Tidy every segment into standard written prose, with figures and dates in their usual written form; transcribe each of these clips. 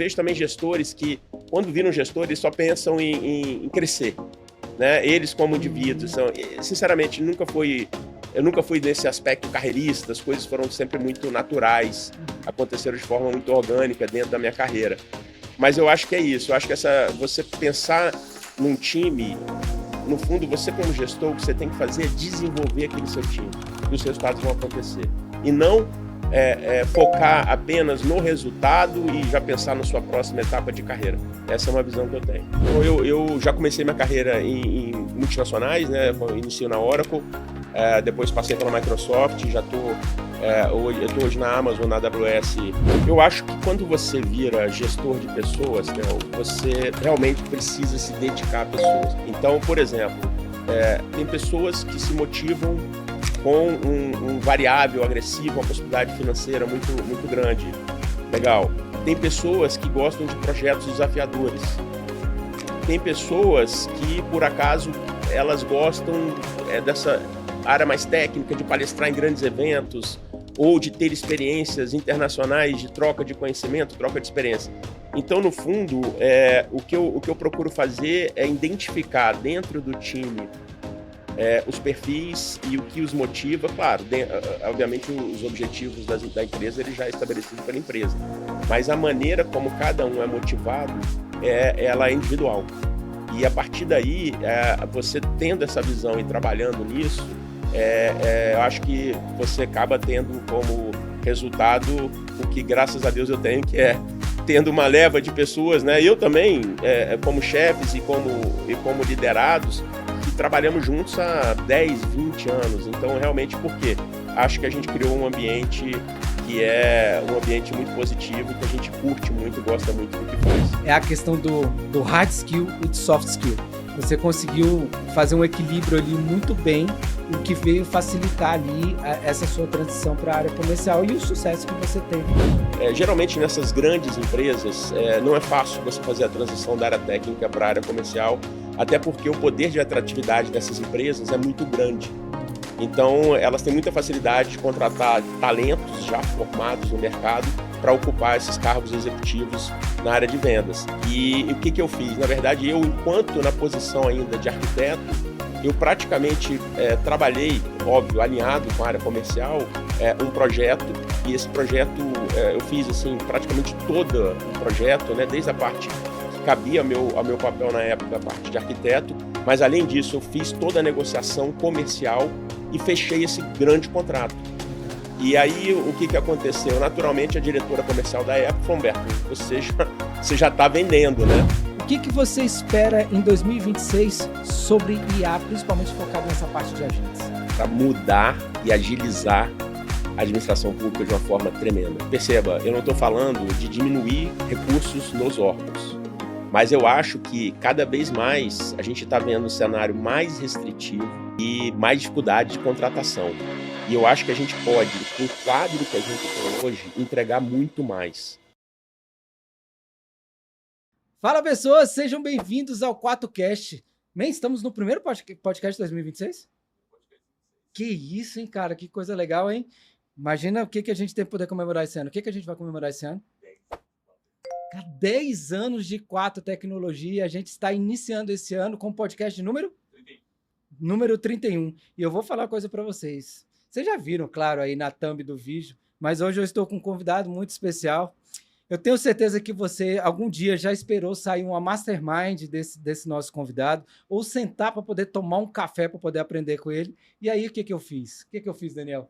vejo também gestores que, quando viram gestores, só pensam em crescer, né? Eles como indivíduos, sinceramente, eu nunca fui nesse aspecto carreirista, as coisas foram sempre muito naturais, aconteceram de forma muito orgânica dentro da minha carreira. Mas eu acho que é isso, eu acho que você pensar num time, no fundo, você como gestor, o que você tem que fazer é desenvolver aquele seu time, e os resultados vão acontecer. E não focar apenas no resultado e já pensar na sua próxima etapa de carreira. Essa é uma visão que eu tenho. Então, eu já comecei minha carreira em multinacionais, né? Eu iniciei na Oracle, depois passei pela Microsoft, já estou hoje na Amazon, na AWS. Eu acho que quando você vira gestor de pessoas, né, você realmente precisa se dedicar a pessoas. Então, por exemplo, tem pessoas que se motivam com um variável agressivo, uma possibilidade financeira muito grande. Legal. Tem pessoas que gostam de projetos desafiadores. Tem pessoas que, por acaso, elas gostam dessa área mais técnica, de palestrar em grandes eventos, ou de ter experiências internacionais de troca de conhecimento, troca de experiência. Então, no fundo, o que eu procuro fazer é identificar dentro do time os perfis e o que os motiva. Claro, obviamente os objetivos da empresa ele já é estabelecido pela empresa, mas a maneira como cada um é motivado, ela é individual. E a partir daí, você tendo essa visão e trabalhando nisso, eu acho que você acaba tendo como resultado o que, graças a Deus, eu tenho, que é tendo uma leva de pessoas, né? Eu também, como chefes e como liderados, que trabalhamos juntos há 10, 20 anos. Então, realmente, por quê? Acho que a gente criou um ambiente que é um ambiente muito positivo, que a gente curte muito, gosta muito do que faz. É a questão do hard skill e do soft skill. Você conseguiu fazer um equilíbrio ali muito bem, o que veio facilitar ali essa sua transição para a área comercial e o sucesso que você teve. Geralmente nessas grandes empresas não é fácil você fazer a transição da área técnica para a área comercial, até porque o poder de atratividade dessas empresas é muito grande. Então elas têm muita facilidade de contratar talentos já formados no mercado para ocupar esses cargos executivos na área de vendas. E o que eu fiz? Na verdade, enquanto na posição ainda de arquiteto, eu praticamente trabalhei, óbvio, alinhado com a área comercial, um projeto, e esse projeto eu fiz assim, praticamente todo o projeto, né, desde a parte que cabia ao meu papel na época, a parte de arquiteto, mas além disso eu fiz toda a negociação comercial e fechei esse grande contrato. E aí o que aconteceu? Naturalmente a diretora comercial da época falou: Humberto, você já está vendendo, né? O que você espera em 2026 sobre IA, principalmente focado nessa parte de agentes? Para mudar e agilizar a administração pública de uma forma tremenda. Perceba, eu não estou falando de diminuir recursos nos órgãos, mas eu acho que cada vez mais a gente está vendo um cenário mais restritivo e mais dificuldade de contratação. E eu acho que a gente pode, com o quadro que a gente tem hoje, entregar muito mais. Fala, pessoas, sejam bem-vindos ao 4Cast. Nem estamos no primeiro podcast de 2026? Que isso, hein, cara? Que coisa legal, hein? Imagina o que a gente tem para poder comemorar esse ano. O que a gente vai comemorar esse ano? 10 anos de 4 Tecnologia. A gente está iniciando esse ano com o podcast número 31. E eu vou falar uma coisa para vocês. Vocês já viram, claro, aí na thumb do vídeo, mas hoje eu estou com um convidado muito especial. Eu tenho certeza que você, algum dia, já esperou sair uma mastermind desse nosso convidado, ou sentar para poder tomar um café para poder aprender com ele. E aí, o que eu fiz? O que eu fiz, Daniel?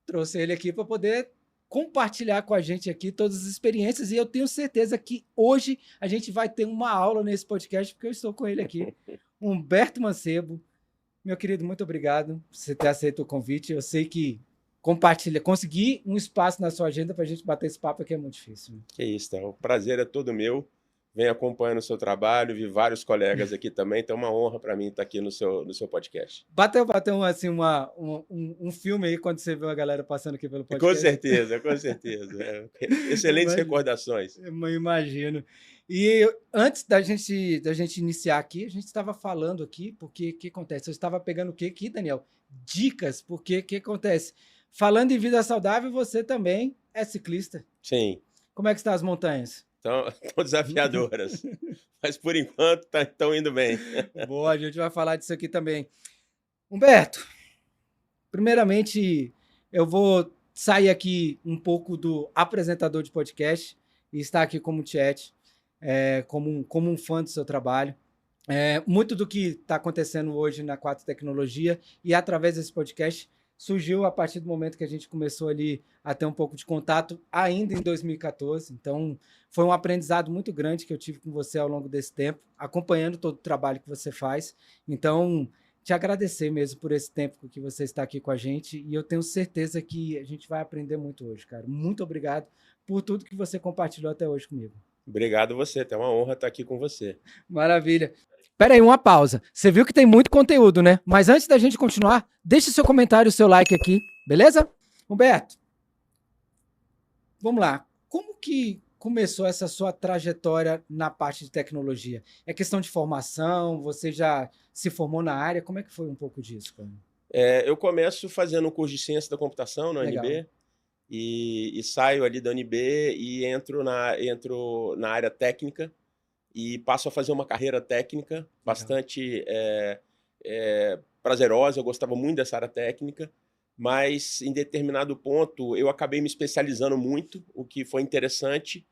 Trouxe ele aqui para poder compartilhar com a gente aqui todas as experiências, e eu tenho certeza que hoje a gente vai ter uma aula nesse podcast, porque eu estou com ele aqui, Humberto Mancebo. Meu querido, muito obrigado por você ter aceito o convite. Eu sei que conseguir um espaço na sua agenda para a gente bater esse papo aqui é muito difícil. Que isso, então. O prazer é todo meu. Venho acompanhando o seu trabalho, vi vários colegas aqui também, então é uma honra para mim estar aqui no seu podcast. Bateu assim, um filme aí quando você viu a galera passando aqui pelo podcast? Com certeza, com certeza. Excelentes recordações. Eu imagino. E antes da gente iniciar aqui, a gente estava falando aqui, porque o que acontece? Eu estava pegando o que aqui, Daniel? Dicas, porque o que acontece? Falando em vida saudável, você também é ciclista. Sim. Como é que estão as montanhas? Estão desafiadoras. Mas por enquanto estão indo bem. Boa, a gente vai falar disso aqui também. Humberto, primeiramente, eu vou sair aqui um pouco do apresentador de podcast e estar aqui como chat, como um fã do seu trabalho. Muito do que está acontecendo hoje na Quatro Tecnologia e através desse podcast surgiu a partir do momento que a gente começou ali a ter um pouco de contato ainda em 2014. Então, foi um aprendizado muito grande que eu tive com você ao longo desse tempo, acompanhando todo o trabalho que você faz. Então, te agradecer mesmo por esse tempo que você está aqui com a gente e eu tenho certeza que a gente vai aprender muito hoje, cara. Muito obrigado por tudo que você compartilhou até hoje comigo. Obrigado você, é uma honra estar aqui com você. Maravilha. Pera aí, uma pausa. Você viu que tem muito conteúdo, né? Mas antes da gente continuar, deixe seu comentário, seu like aqui, beleza? Humberto, vamos lá. Como que começou essa sua trajetória na parte de tecnologia? É questão de formação? Você já se formou na área? Como é que foi um pouco disso, cara? Eu começo fazendo um curso de ciência da computação na Legal. UNB e saio ali da UNB e entro na área técnica e passo a fazer uma carreira técnica bastante prazerosa. Eu gostava muito dessa área técnica, mas em determinado ponto eu acabei me especializando muito, o que foi interessante,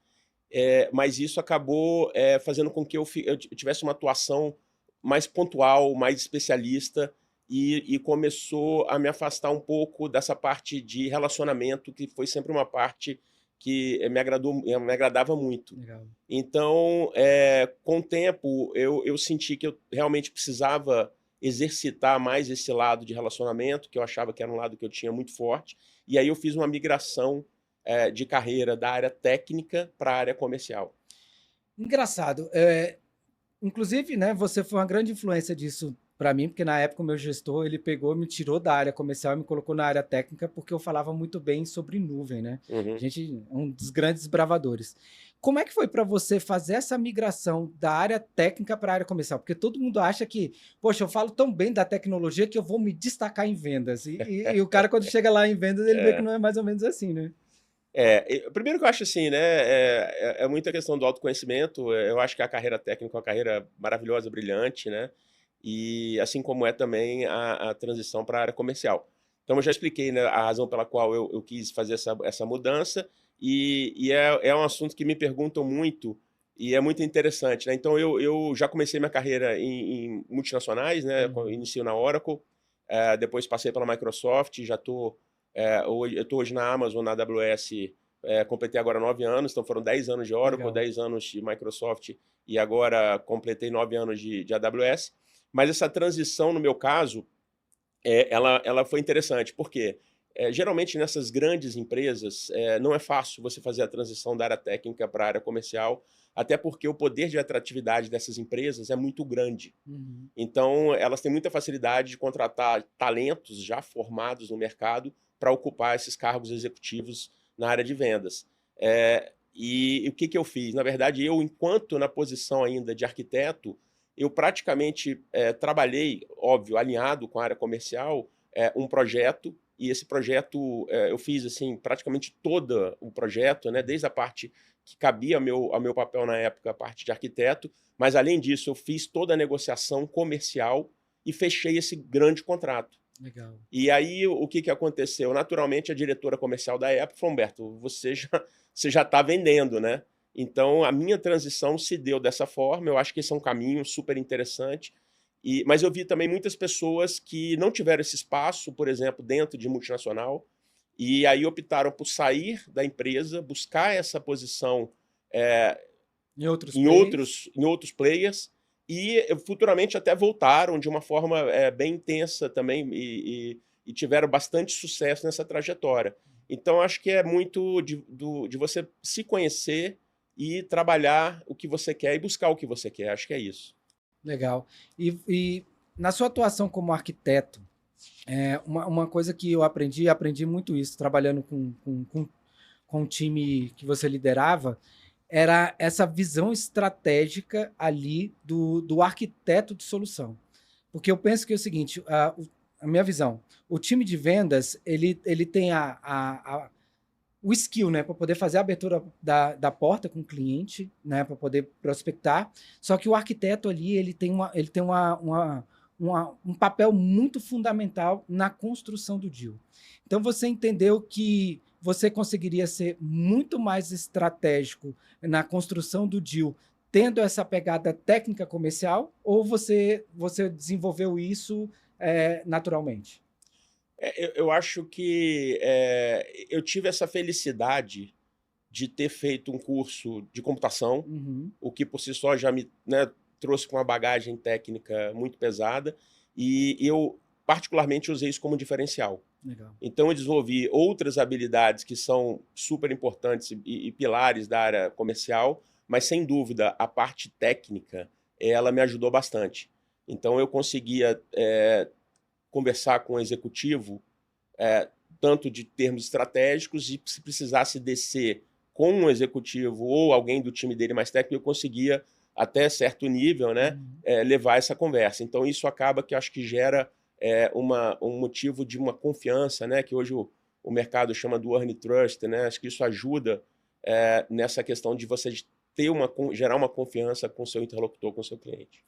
mas isso acabou fazendo com que eu tivesse uma atuação mais pontual, mais especialista, e começou a me afastar um pouco dessa parte de relacionamento, que foi sempre uma parte que me agradava muito. Legal. Então, com o tempo, eu senti que eu realmente precisava exercitar mais esse lado de relacionamento, que eu achava que era um lado que eu tinha muito forte, e aí eu fiz uma migração de carreira da área técnica para a área comercial. Engraçado. Inclusive, né, você foi uma grande influência disso para mim, porque na época o meu gestor, ele pegou, me tirou da área comercial e me colocou na área técnica porque eu falava muito bem sobre nuvem, né? Uhum. A gente é um dos grandes desbravadores. Como é que foi para você fazer essa migração da área técnica para a área comercial? Porque todo mundo acha que, poxa, eu falo tão bem da tecnologia que eu vou me destacar em vendas. E o cara, quando chega lá em vendas, ele vê que não é mais ou menos assim, né? Primeiro que eu acho assim, né, é muita questão do autoconhecimento. Eu acho que a carreira técnica é uma carreira maravilhosa, brilhante, né, e assim como é também a transição para a área comercial. Então eu já expliquei, né, a razão pela qual eu quis fazer essa mudança, e é um assunto que me perguntam muito, e é muito interessante, né. Então eu já comecei minha carreira em multinacionais, né, iniciei na Oracle, depois passei pela Microsoft, já estou... eu estou hoje na Amazon, na AWS, completei agora 9 anos, então foram 10 anos de Oracle, Legal. 10 anos de Microsoft e agora completei 9 anos de AWS. Mas essa transição, no meu caso, ela foi interessante, porque geralmente nessas grandes empresas não é fácil você fazer a transição da área técnica para a área comercial, até porque o poder de atratividade dessas empresas é muito grande. Então, elas têm muita facilidade de contratar talentos já formados no mercado para ocupar esses cargos executivos na área de vendas. E o que eu fiz? Na verdade, enquanto na posição ainda de arquiteto, eu praticamente trabalhei, óbvio, alinhado com a área comercial, um projeto, e esse projeto eu fiz assim, praticamente todo o projeto, né, desde a parte que cabia ao meu papel na época, a parte de arquiteto, mas além disso eu fiz toda a negociação comercial e fechei esse grande contrato. Legal. E aí o que aconteceu? Naturalmente a diretora comercial da época falou: Humberto, você já está vendendo, né? Então a minha transição se deu dessa forma. Eu acho que esse é um caminho super interessante. Mas eu vi também muitas pessoas que não tiveram esse espaço, por exemplo, dentro de multinacional, e aí optaram por sair da empresa, buscar essa posição Em outros em outros players, e futuramente até voltaram de uma forma bem intensa também e tiveram bastante sucesso nessa trajetória. Então, acho que é muito de você se conhecer e trabalhar o que você quer e buscar o que você quer. Acho que é isso. Legal. E na sua atuação como arquiteto, uma coisa que eu aprendi muito isso, trabalhando com um time que você liderava, era essa visão estratégica ali do arquiteto de solução. Porque eu penso que é o seguinte, a minha visão, o time de vendas, ele tem o skill, né, para poder fazer a abertura da porta com o cliente, né, para poder prospectar. Só que o arquiteto ali, ele tem um papel muito fundamental na construção do deal. Então, você entendeu que você conseguiria ser muito mais estratégico na construção do deal, tendo essa pegada técnica comercial, ou você desenvolveu isso naturalmente? Eu acho que eu tive essa felicidade de ter feito um curso de computação, Uhum. o que por si só já me, né, trouxe com uma bagagem técnica muito pesada, e eu particularmente usei isso como diferencial. Legal. Então eu desenvolvi outras habilidades que são super importantes e pilares da área comercial, mas sem dúvida a parte técnica, ela me ajudou bastante. Então eu conseguia conversar com o executivo, tanto de termos estratégicos, e se precisasse descer com um executivo ou alguém do time dele mais técnico, eu conseguia, até certo nível, né, levar essa conversa. Então isso acaba que eu acho que gera um motivo de uma confiança, né, que hoje o mercado chama do earn trust, né? Acho que isso ajuda nessa questão de você gerar uma confiança com o seu interlocutor, com o seu cliente.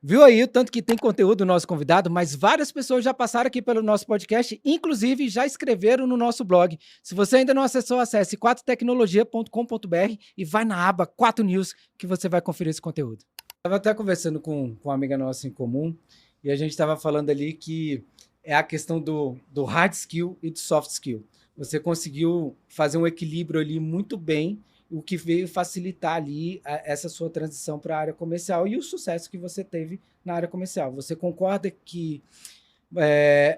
Viu aí o tanto que tem conteúdo do nosso convidado, mas várias pessoas já passaram aqui pelo nosso podcast, inclusive já escreveram no nosso blog. Se você ainda não acessou, acesse 4tecnologia.com.br e vai na aba 4 News que você vai conferir esse conteúdo. Estava até conversando com uma amiga nossa em comum e a gente estava falando ali que é a questão do hard skill e do soft skill. Você conseguiu fazer um equilíbrio ali muito bem, o que veio facilitar ali essa sua transição para a área comercial e o sucesso que você teve na área comercial. Você concorda que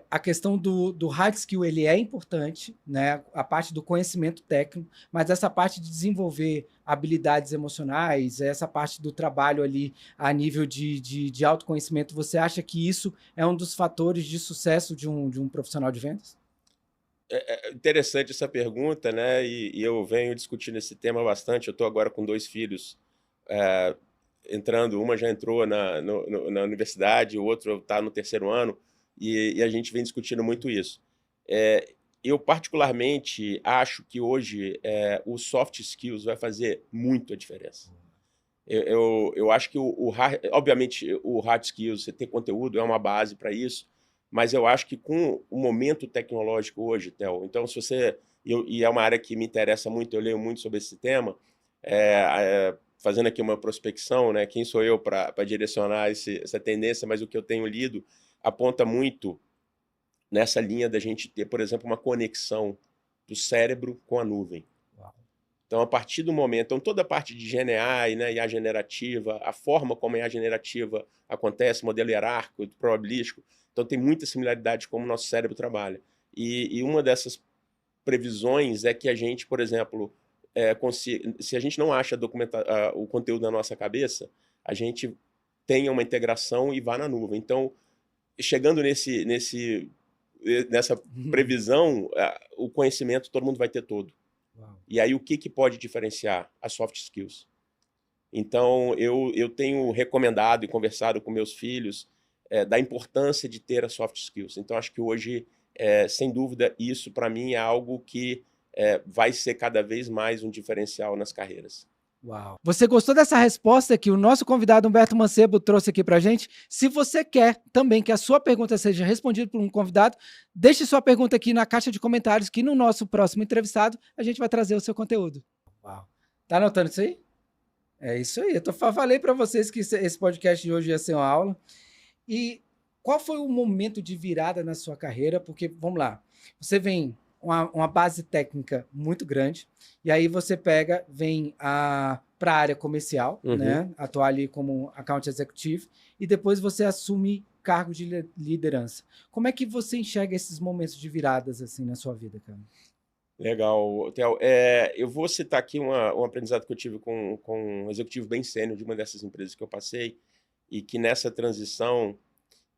a questão do hard skill ele é importante, né? A parte do conhecimento técnico, mas essa parte de desenvolver habilidades emocionais, essa parte do trabalho ali a nível de autoconhecimento, você acha que isso é um dos fatores de sucesso de um profissional de vendas? É interessante essa pergunta, né? E eu venho discutindo esse tema bastante. Eu estou agora com 2 filhos entrando, uma já entrou na universidade, o outro está no 3º ano, e a gente vem discutindo muito isso. Eu particularmente acho que hoje o soft skills vai fazer muito a diferença. Eu acho que obviamente o hard skills, você ter conteúdo é uma base para isso, mas eu acho que com o momento tecnológico hoje, Theo, então se você, e é uma área que me interessa muito, eu leio muito sobre esse tema, fazendo aqui uma prospecção, né, quem sou eu para direcionar essa tendência, mas o que eu tenho lido aponta muito nessa linha da gente ter, por exemplo, uma conexão do cérebro com a nuvem. Então, a partir do momento, então, toda a parte de GNI, né, IA generativa, a forma como a IA generativa acontece, modelo hierárquico, probabilístico, então tem muita similaridade com como o nosso cérebro trabalha. E uma dessas previsões é que a gente, por exemplo, se a gente não acha o conteúdo na nossa cabeça, a gente tenha uma integração e vá na nuvem. Então, chegando nessa previsão, o conhecimento todo mundo vai ter todo. E aí o que pode diferenciar? As soft skills. Então eu tenho recomendado e conversado com meus filhos da importância de ter as soft skills. Então acho que hoje, sem dúvida, isso para mim é algo que vai ser cada vez mais um diferencial nas carreiras. Uau. Você gostou dessa resposta que o nosso convidado Humberto Mancebo trouxe aqui pra gente? Se você quer também que a sua pergunta seja respondida por um convidado, deixe sua pergunta aqui na caixa de comentários que no nosso próximo entrevistado a gente vai trazer o seu conteúdo. Uau. Tá anotando isso aí? É isso aí. Falei para vocês que esse podcast de hoje ia ser uma aula. E qual foi o momento de virada na sua carreira? Porque, vamos lá, você vem uma base técnica muito grande, e aí você vem para a área comercial, né? Atuar ali como account executive, e depois você assume cargo de liderança. Como é que você enxerga esses momentos de viradas assim na sua vida, cara? Legal, Theo. Eu vou citar aqui um aprendizado que eu tive com um executivo bem sênior de uma dessas empresas que eu passei, e que nessa transição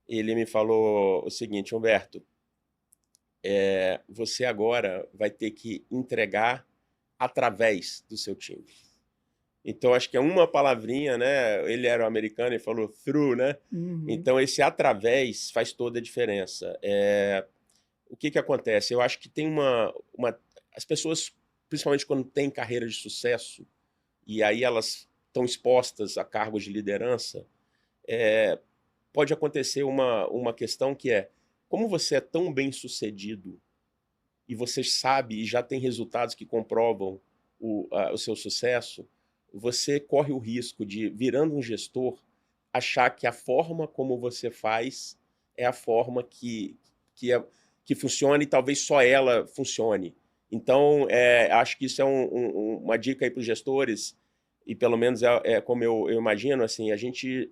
ele me falou o seguinte: Humberto, você agora vai ter que entregar através do seu time. Então, acho que é uma palavrinha, né? Ele era um americano e falou through, né? Então, esse através faz toda a diferença. O que acontece? Eu acho que tem as pessoas principalmente quando tem carreira de sucesso, e aí elas estão expostas a cargos de liderança, pode acontecer uma questão que é, como você é tão bem sucedido e você sabe e já tem resultados que comprovam o seu sucesso, você corre o risco de, virando um gestor, achar que a forma como você faz é a forma que funciona e talvez só ela funcione. Então, acho que isso é uma dica aí para os gestores, e pelo menos como eu imagino, assim, a gente,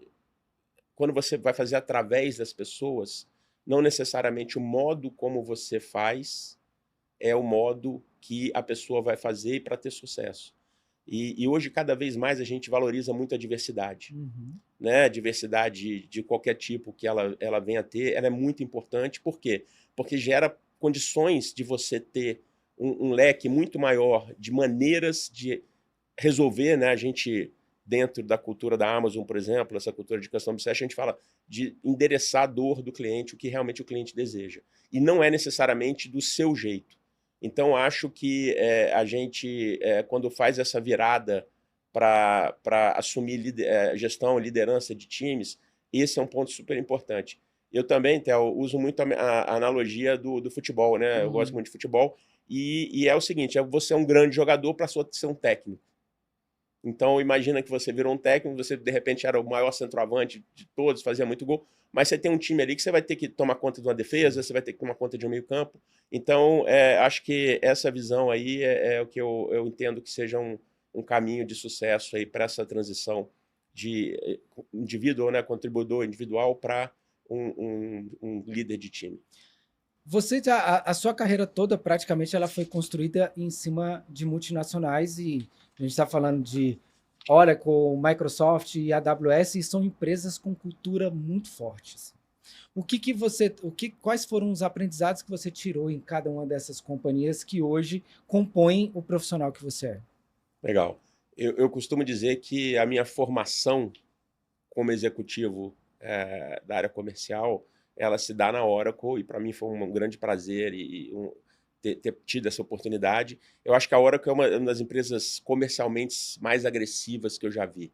quando você vai fazer através das pessoas, não necessariamente o modo como você faz é o modo que a pessoa vai fazer para ter sucesso. E hoje, cada vez mais, a gente valoriza muito a diversidade. Né? A diversidade de qualquer tipo que ela venha a ter, ela é muito importante. Por quê? Porque gera condições de você ter um leque muito maior de maneiras de resolver, né? A gente, dentro da cultura da Amazon, por exemplo, essa cultura de Custom Obsession, a gente fala de endereçar a dor do cliente, o que realmente o cliente deseja. E não é necessariamente do seu jeito. Então, acho que a gente, quando faz essa virada para assumir gestão, liderança de times, esse é um ponto super importante. Eu também, Theo, uso muito a analogia do futebol, né? Eu gosto muito de futebol. E é o seguinte, você é um grande jogador para ser um técnico. Então, imagina que você virou um técnico, você de repente era o maior centroavante de todos, fazia muito gol, mas você tem um time ali que você vai ter que tomar conta de uma defesa, você vai ter que tomar conta de um meio-campo. Então, acho que essa visão aí é o que eu entendo que seja um caminho de sucesso aí para essa transição de indivíduo, né, contribuidor individual para um líder de time. Você a sua carreira toda praticamente ela foi construída em cima de multinacionais e a gente está falando de Oracle, Microsoft e AWS e são empresas com cultura muito fortes. Quais foram os aprendizados que você tirou em cada uma dessas companhias que hoje compõem o profissional que você é? Legal. Eu costumo dizer que a minha formação como executivo da área comercial, ela se dá na Oracle, e para mim foi um grande prazer ter tido essa oportunidade. Eu acho que a Oracle é uma das empresas comercialmente mais agressivas que eu já vi.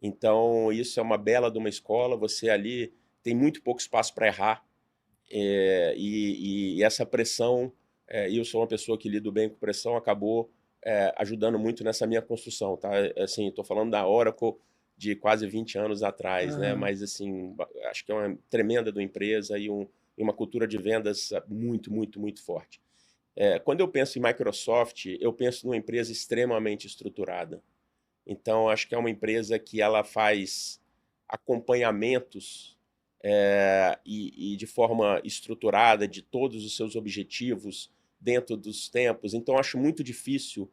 Então, isso é uma bela de uma escola, você ali tem muito pouco espaço para errar, e essa pressão, e eu sou uma pessoa que lido bem com pressão, acabou ajudando muito nessa minha construção, tá? Assim, estou falando da Oracle de quase 20 anos atrás, né? Mas, assim, acho que é uma tremenda da empresa e uma cultura de vendas muito, muito, muito forte. Quando eu penso em Microsoft, eu penso numa empresa extremamente estruturada. Então, acho que é uma empresa que ela faz acompanhamentos e de forma estruturada de todos os seus objetivos dentro dos tempos. Então, acho muito difícil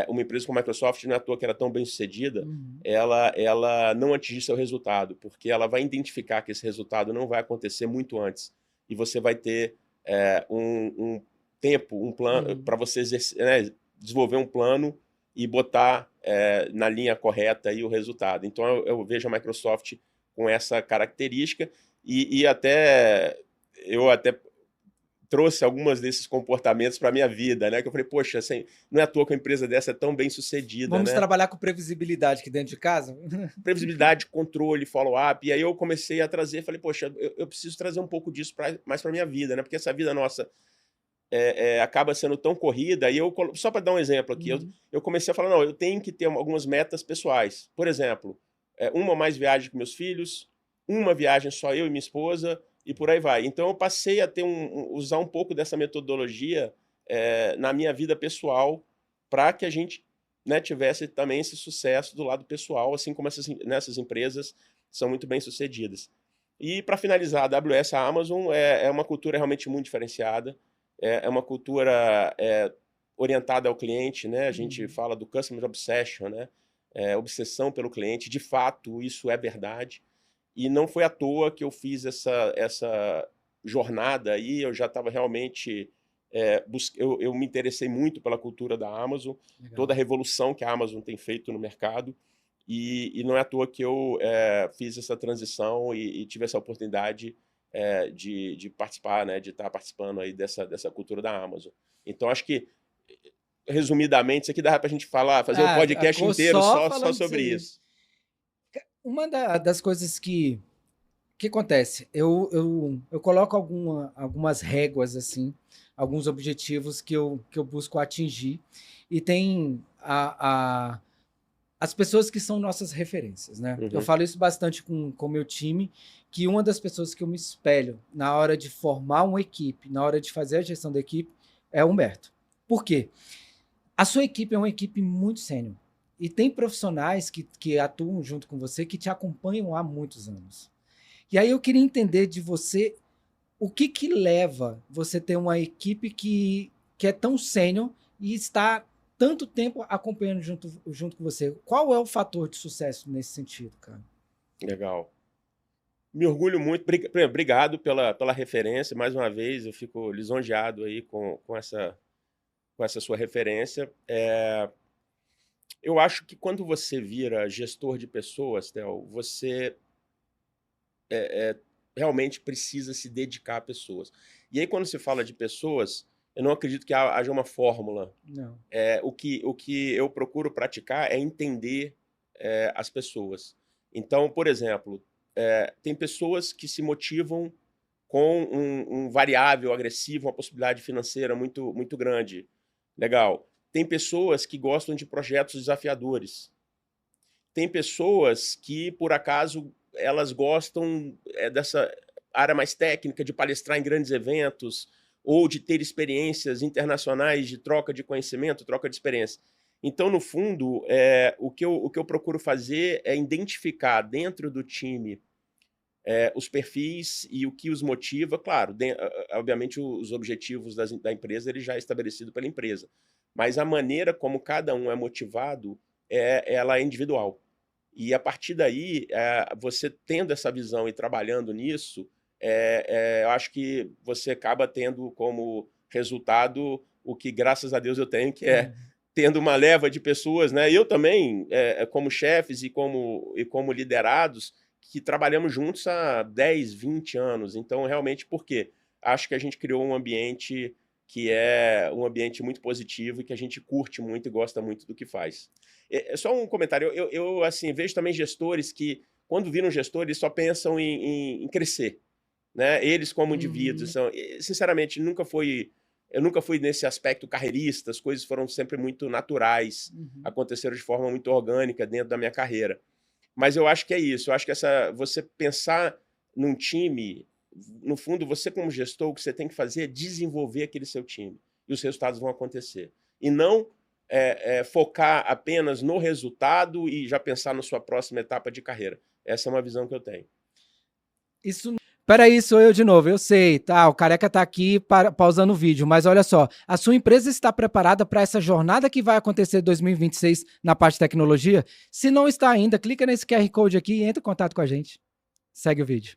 uma empresa como a Microsoft, não é à toa que era tão bem sucedida, ela não atingir seu resultado, porque ela vai identificar que esse resultado não vai acontecer muito antes. E você vai ter um tempo, um plano, para você desenvolver um plano e botar na linha correta aí o resultado. Então, eu vejo a Microsoft com essa característica e eu até trouxe alguns desses comportamentos para a minha vida, né? Que eu falei, poxa, assim, não é à toa que uma empresa dessa é tão bem sucedida, Vamos né? trabalhar com previsibilidade aqui dentro de casa? Previsibilidade, controle, follow-up. E aí eu comecei a trazer, falei, poxa, eu preciso trazer um pouco disso mais para a minha vida, né? Porque essa vida nossa acaba sendo tão corrida. E só para dar um exemplo aqui, eu comecei a falar, não, eu tenho que ter algumas metas pessoais. Por exemplo, uma mais viagem com meus filhos, uma viagem só eu e minha esposa, e por aí vai. Então eu passei a usar um pouco dessa metodologia na minha vida pessoal para que a gente, né, tivesse também esse sucesso do lado pessoal, assim como nessas empresas são muito bem sucedidas. E para finalizar, a AWS, a Amazon, é uma cultura realmente muito diferenciada, é uma cultura orientada ao cliente, né? A gente fala do Customer Obsession, né? Obsessão pelo cliente. De fato, isso é verdade. E não foi à toa que eu fiz essa jornada aí. Eu já estava realmente... eu me interessei muito pela cultura da Amazon, Legal. Toda a revolução que a Amazon tem feito no mercado. E não é à toa que eu fiz essa transição e tive essa oportunidade de participar, né, de estar participando aí dessa cultura da Amazon. Então, acho que resumidamente, isso aqui dá pra gente falar, fazer um podcast inteiro só sobre isso. Uma das coisas que acontece, eu coloco algumas réguas, assim, alguns objetivos que eu busco atingir, e tem as pessoas que são nossas referências, né? Uhum. Eu falo isso bastante com o meu time, que uma das pessoas que eu me espelho na hora de formar uma equipe, na hora de fazer a gestão da equipe, é o Humberto. Por quê? A sua equipe é uma equipe muito sênior. E tem profissionais que atuam junto com você, que te acompanham há muitos anos. E aí eu queria entender de você o que leva você ter uma equipe que é tão sênior e está tanto tempo acompanhando junto com você. Qual é o fator de sucesso nesse sentido, cara? Legal. Me orgulho muito. Obrigado pela referência. Mais uma vez, eu fico lisonjeado aí com essa sua referência. Eu acho que quando você vira gestor de pessoas, Theo, você realmente precisa se dedicar a pessoas. E aí, quando se fala de pessoas, eu não acredito que haja uma fórmula. Não. O que eu procuro praticar é entender as pessoas. Então, por exemplo, tem pessoas que se motivam com um variável agressivo, uma possibilidade financeira muito, muito grande. Legal. Tem pessoas que gostam de projetos desafiadores. Tem pessoas que, por acaso, elas gostam dessa área mais técnica, de palestrar em grandes eventos, ou de ter experiências internacionais de troca de conhecimento, troca de experiência. Então, no fundo, o que eu procuro fazer é identificar dentro do time os perfis e o que os motiva. Claro, obviamente os objetivos da empresa ele já é estabelecido pela empresa, mas a maneira como cada um é motivado, ela é individual. E a partir daí, você tendo essa visão e trabalhando nisso, eu acho que você acaba tendo como resultado o que, graças a Deus, eu tenho, que é tendo uma leva de pessoas, né? Eu também, como chefes e como liderados, que trabalhamos juntos há 10, 20 anos. Então, realmente, por quê? Acho que a gente criou um ambiente que é um ambiente muito positivo e que a gente curte muito e gosta muito do que faz. Só um comentário. Eu assim, vejo também gestores que, quando viram gestores, só pensam em crescer, né? Eles como indivíduos. Sinceramente, eu nunca fui nesse aspecto carreirista, as coisas foram sempre muito naturais, aconteceram de forma muito orgânica dentro da minha carreira. Mas eu acho que é isso, eu acho que você pensar num time, no fundo, você como gestor, o que você tem que fazer é desenvolver aquele seu time, e os resultados vão acontecer. E não focar apenas no resultado e já pensar na sua próxima etapa de carreira. Essa é uma visão que eu tenho. Isso. Peraí, sou eu de novo, eu sei, tá? O Careca tá aqui pausando o vídeo, mas olha só, a sua empresa está preparada para essa jornada que vai acontecer em 2026 na parte de tecnologia? Se não está ainda, clica nesse QR Code aqui e entra em contato com a gente. Segue o vídeo.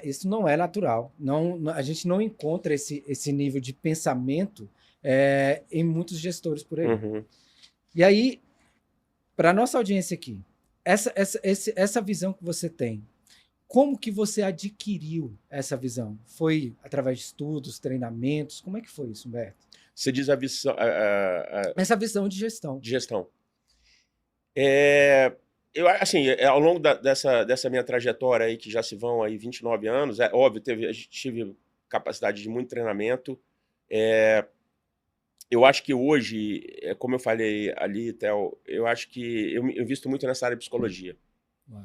Isso não é natural. A gente não encontra esse nível de pensamento em muitos gestores por aí. E aí, para nossa audiência aqui, essa visão que você tem, como que você adquiriu essa visão? Foi através de estudos, treinamentos? Como é que foi isso, Humberto? Você diz a visão... Essa visão de gestão. De gestão. Eu, assim, ao longo dessa minha trajetória aí, que já se vão aí 29 anos, é óbvio, a gente tive capacidade de muito treinamento. Eu acho que hoje, como eu falei ali, Theo, eu acho que eu invisto muito nessa área de psicologia. Uau.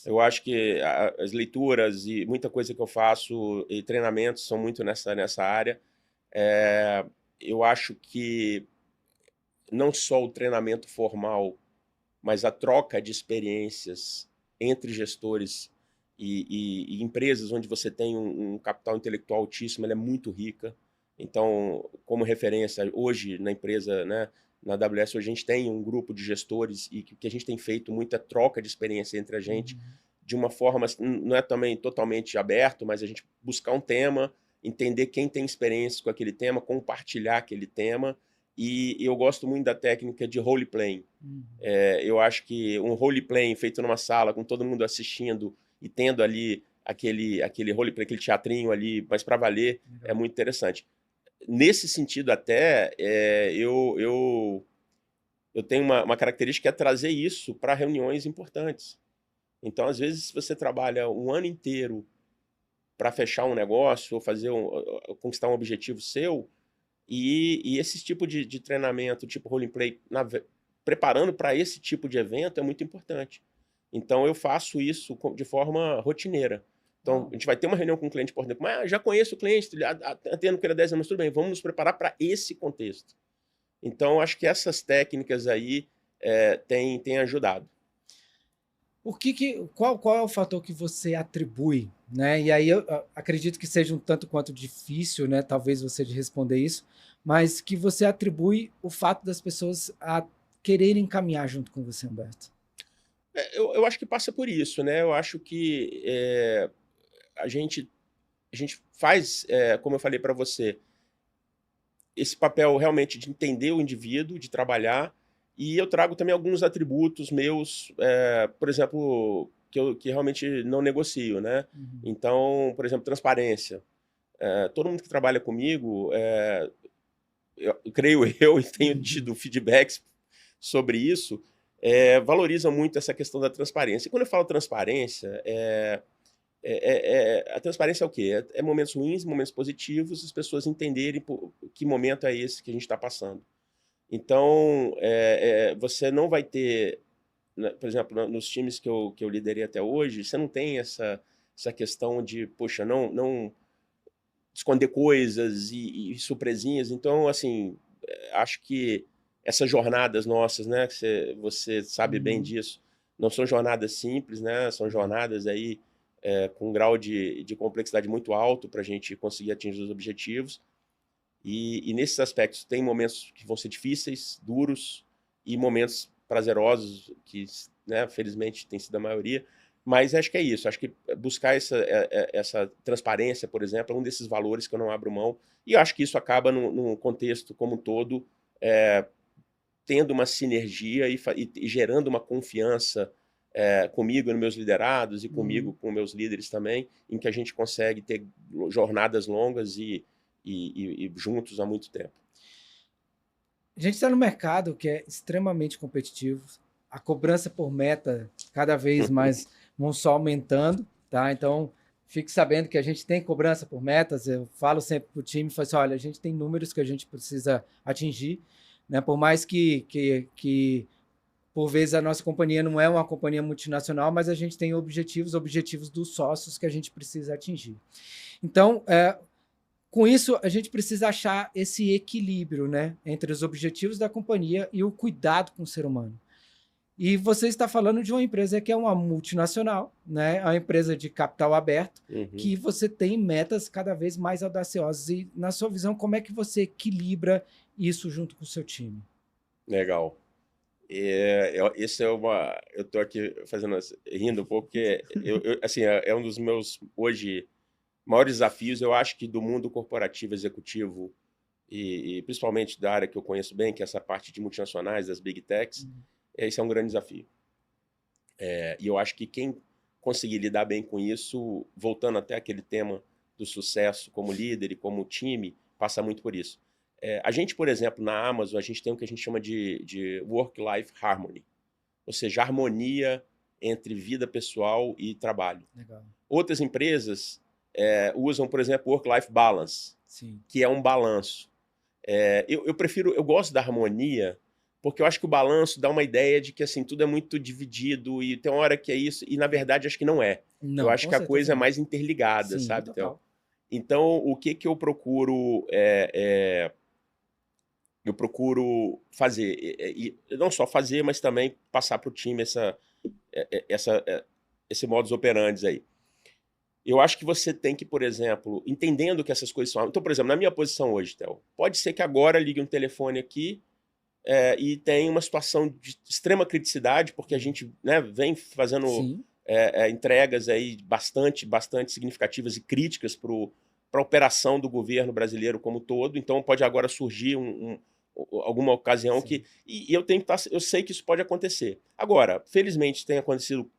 Eu acho que as leituras e muita coisa que eu faço e treinamentos são muito nessa área. Eu acho que não só o treinamento formal, mas a troca de experiências entre gestores e empresas onde você tem um capital intelectual altíssimo, ela é muito rica. Então, como referência, hoje na empresa, né, na AWS, hoje a gente tem um grupo de gestores e que a gente tem feito muita troca de experiência entre a gente, de uma forma, não é também totalmente aberto, mas a gente buscar um tema, entender quem tem experiência com aquele tema, compartilhar aquele tema. E eu gosto muito da técnica de role-playing. Eu acho que um role-playing feito numa sala, com todo mundo assistindo e tendo ali aquele role-play, aquele teatrinho ali, mas para valer, é muito interessante. nesse sentido até, eu tenho uma característica que é trazer isso para reuniões importantes. Então, às vezes, você trabalha um ano inteiro para fechar um negócio ou conquistar um objetivo seu, e esse tipo de treinamento, tipo role play, preparando para esse tipo de evento é muito importante. Então, eu faço isso de forma rotineira. Então, a gente vai ter uma reunião com o cliente, por exemplo, mas já conheço o cliente, atendo que ele é 10 anos, mas tudo bem, vamos nos preparar para esse contexto. Então, acho que essas técnicas aí têm ajudado. Qual é o fator que você atribui, né? E aí eu acredito que seja um tanto quanto difícil, né? Talvez você de responder isso, mas que você atribui o fato das pessoas a quererem caminhar junto com você, Humberto. Eu acho que passa por isso, né? Eu acho que a gente faz, como eu falei para você, esse papel realmente de entender o indivíduo, de trabalhar, e eu trago também alguns atributos meus, por exemplo, que realmente não negocio, né? Uhum. Então, por exemplo, transparência. Todo mundo que trabalha comigo, creio eu, e tenho tido feedbacks sobre isso, valoriza muito essa questão da transparência. E quando eu falo transparência, a transparência é o quê? É momentos ruins, momentos positivos, as pessoas entenderem que momento é esse que a gente está passando. Então, você não vai ter, né, por exemplo, nos times que eu liderei até hoje, você não tem essa questão de, poxa, não esconder coisas e surpresinhas. Então, assim, acho que essas jornadas nossas, né, que você sabe bem disso, não são jornadas simples, né, são jornadas aí com um grau de complexidade muito alto para a gente conseguir atingir os objetivos. E nesses aspectos, tem momentos que vão ser difíceis, duros, e momentos prazerosos, que, né, felizmente tem sido a maioria. Mas acho que é isso. Acho que buscar essa transparência, por exemplo, é um desses valores que eu não abro mão. E eu acho que isso acaba, no contexto como um todo, tendo uma sinergia e gerando uma confiança comigo e nos meus liderados e comigo, com meus líderes também, em que a gente consegue ter jornadas longas e juntos há muito tempo. A gente está no mercado que é extremamente competitivo, a cobrança por meta cada vez mais vão só aumentando, tá? Então, fique sabendo que a gente tem cobrança por metas, eu falo sempre para o time, falo assim, olha, a gente tem números que a gente precisa atingir, né? Por mais que por vezes a nossa companhia não é uma companhia multinacional, mas a gente tem objetivos dos sócios que a gente precisa atingir. Então, com isso, a gente precisa achar esse equilíbrio, né, entre os objetivos da companhia e o cuidado com o ser humano. E você está falando de uma empresa que é uma multinacional, né, uma empresa de capital aberto, que você tem metas cada vez mais audaciosas. E, na sua visão, como é que você equilibra isso junto com o seu time? Legal. Isso eu estou aqui rindo um pouco, porque assim, é um dos meus, hoje, maiores desafios, eu acho que do mundo corporativo executivo e principalmente da área que eu conheço bem, que é essa parte de multinacionais, das big techs, esse é um grande desafio. E eu acho que quem conseguir lidar bem com isso, voltando até aquele tema do sucesso como líder e como time, passa muito por isso. A gente, por exemplo, na Amazon, a gente tem o que a gente chama de work-life harmony, ou seja, harmonia entre vida pessoal e trabalho. Legal. Outras empresas usam, por exemplo, work-life balance, Sim. que é um balanço. Eu gosto da harmonia, porque eu acho que o balanço dá uma ideia de que assim, tudo é muito dividido e tem uma hora que é isso, e na verdade acho que não é. Eu acho que a coisa é mais interligada, sim, sabe, total. Theo? Então, o que eu procuro eu procuro fazer, e não só fazer, mas também passar para o time esse modus operandi aí. Eu acho que você tem que, por exemplo, entendendo que essas coisas são... Então, por exemplo, na minha posição hoje, Theo, pode ser que agora ligue um telefone aqui e tem uma situação de extrema criticidade, porque a gente, né, vem fazendo entregas aí bastante significativas e críticas para a operação do governo brasileiro como um todo. Então, pode agora surgir alguma ocasião que... E eu sei que isso pode acontecer. Agora, felizmente, tem acontecido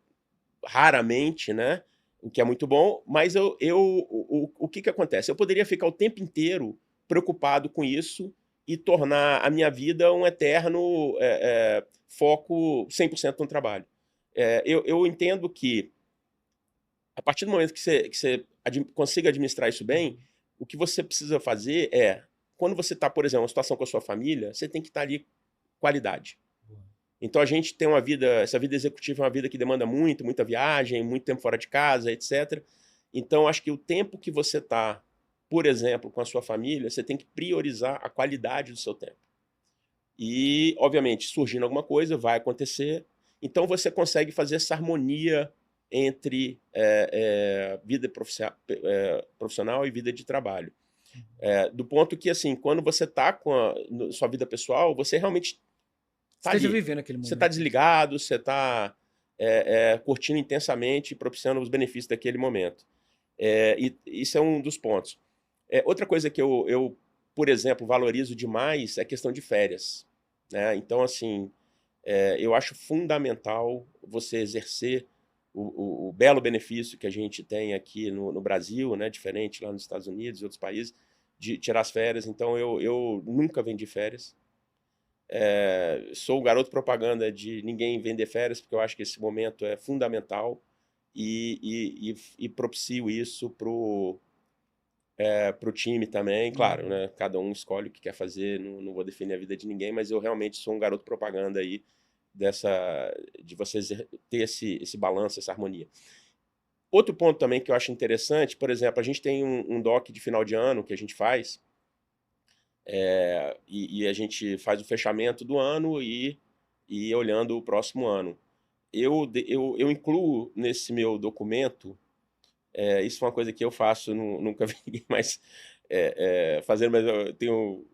raramente, né? O que é muito bom, mas o que acontece? Eu poderia ficar o tempo inteiro preocupado com isso e tornar a minha vida um eterno foco 100% no trabalho. Eu entendo que, a partir do momento que você consiga administrar isso bem, o que você precisa fazer quando você está, por exemplo, em uma situação com a sua família, você tem que estar ali qualidade. Então a gente tem essa vida executiva é uma vida que demanda muita viagem, muito tempo fora de casa, etc. Então acho que o tempo que você está, por exemplo, com a sua família, você tem que priorizar a qualidade do seu tempo. E, obviamente, surgindo alguma coisa, vai acontecer. Então você consegue fazer essa harmonia entre vida profissional e vida de trabalho. Do ponto que, assim, quando você está com sua vida pessoal, você realmente está ali. Vivendo aquele momento. Você está desligado, você está curtindo intensamente e propiciando os benefícios daquele momento. E isso é um dos pontos. Outra coisa que eu, por exemplo, valorizo demais é a questão de férias. Né? Então, assim, eu acho fundamental você exercer o belo benefício que a gente tem aqui no Brasil, né? Diferente lá nos Estados Unidos e outros países, de tirar as férias. Então, eu nunca vendi férias. Sou o garoto propaganda de ninguém vender férias, porque eu acho que esse momento é fundamental e propicio isso pro time também, claro, né? Cada um escolhe o que quer fazer, não vou definir a vida de ninguém, mas eu realmente sou um garoto propaganda aí de vocês ter esse balanço, essa harmonia. Outro ponto também que eu acho interessante, por exemplo, a gente tem um doc de final de ano que a gente faz, e a gente faz o fechamento do ano e olhando o próximo ano. Eu incluo nesse meu documento, isso é uma coisa que eu faço, nunca vi ninguém mais fazendo, mas eu tenho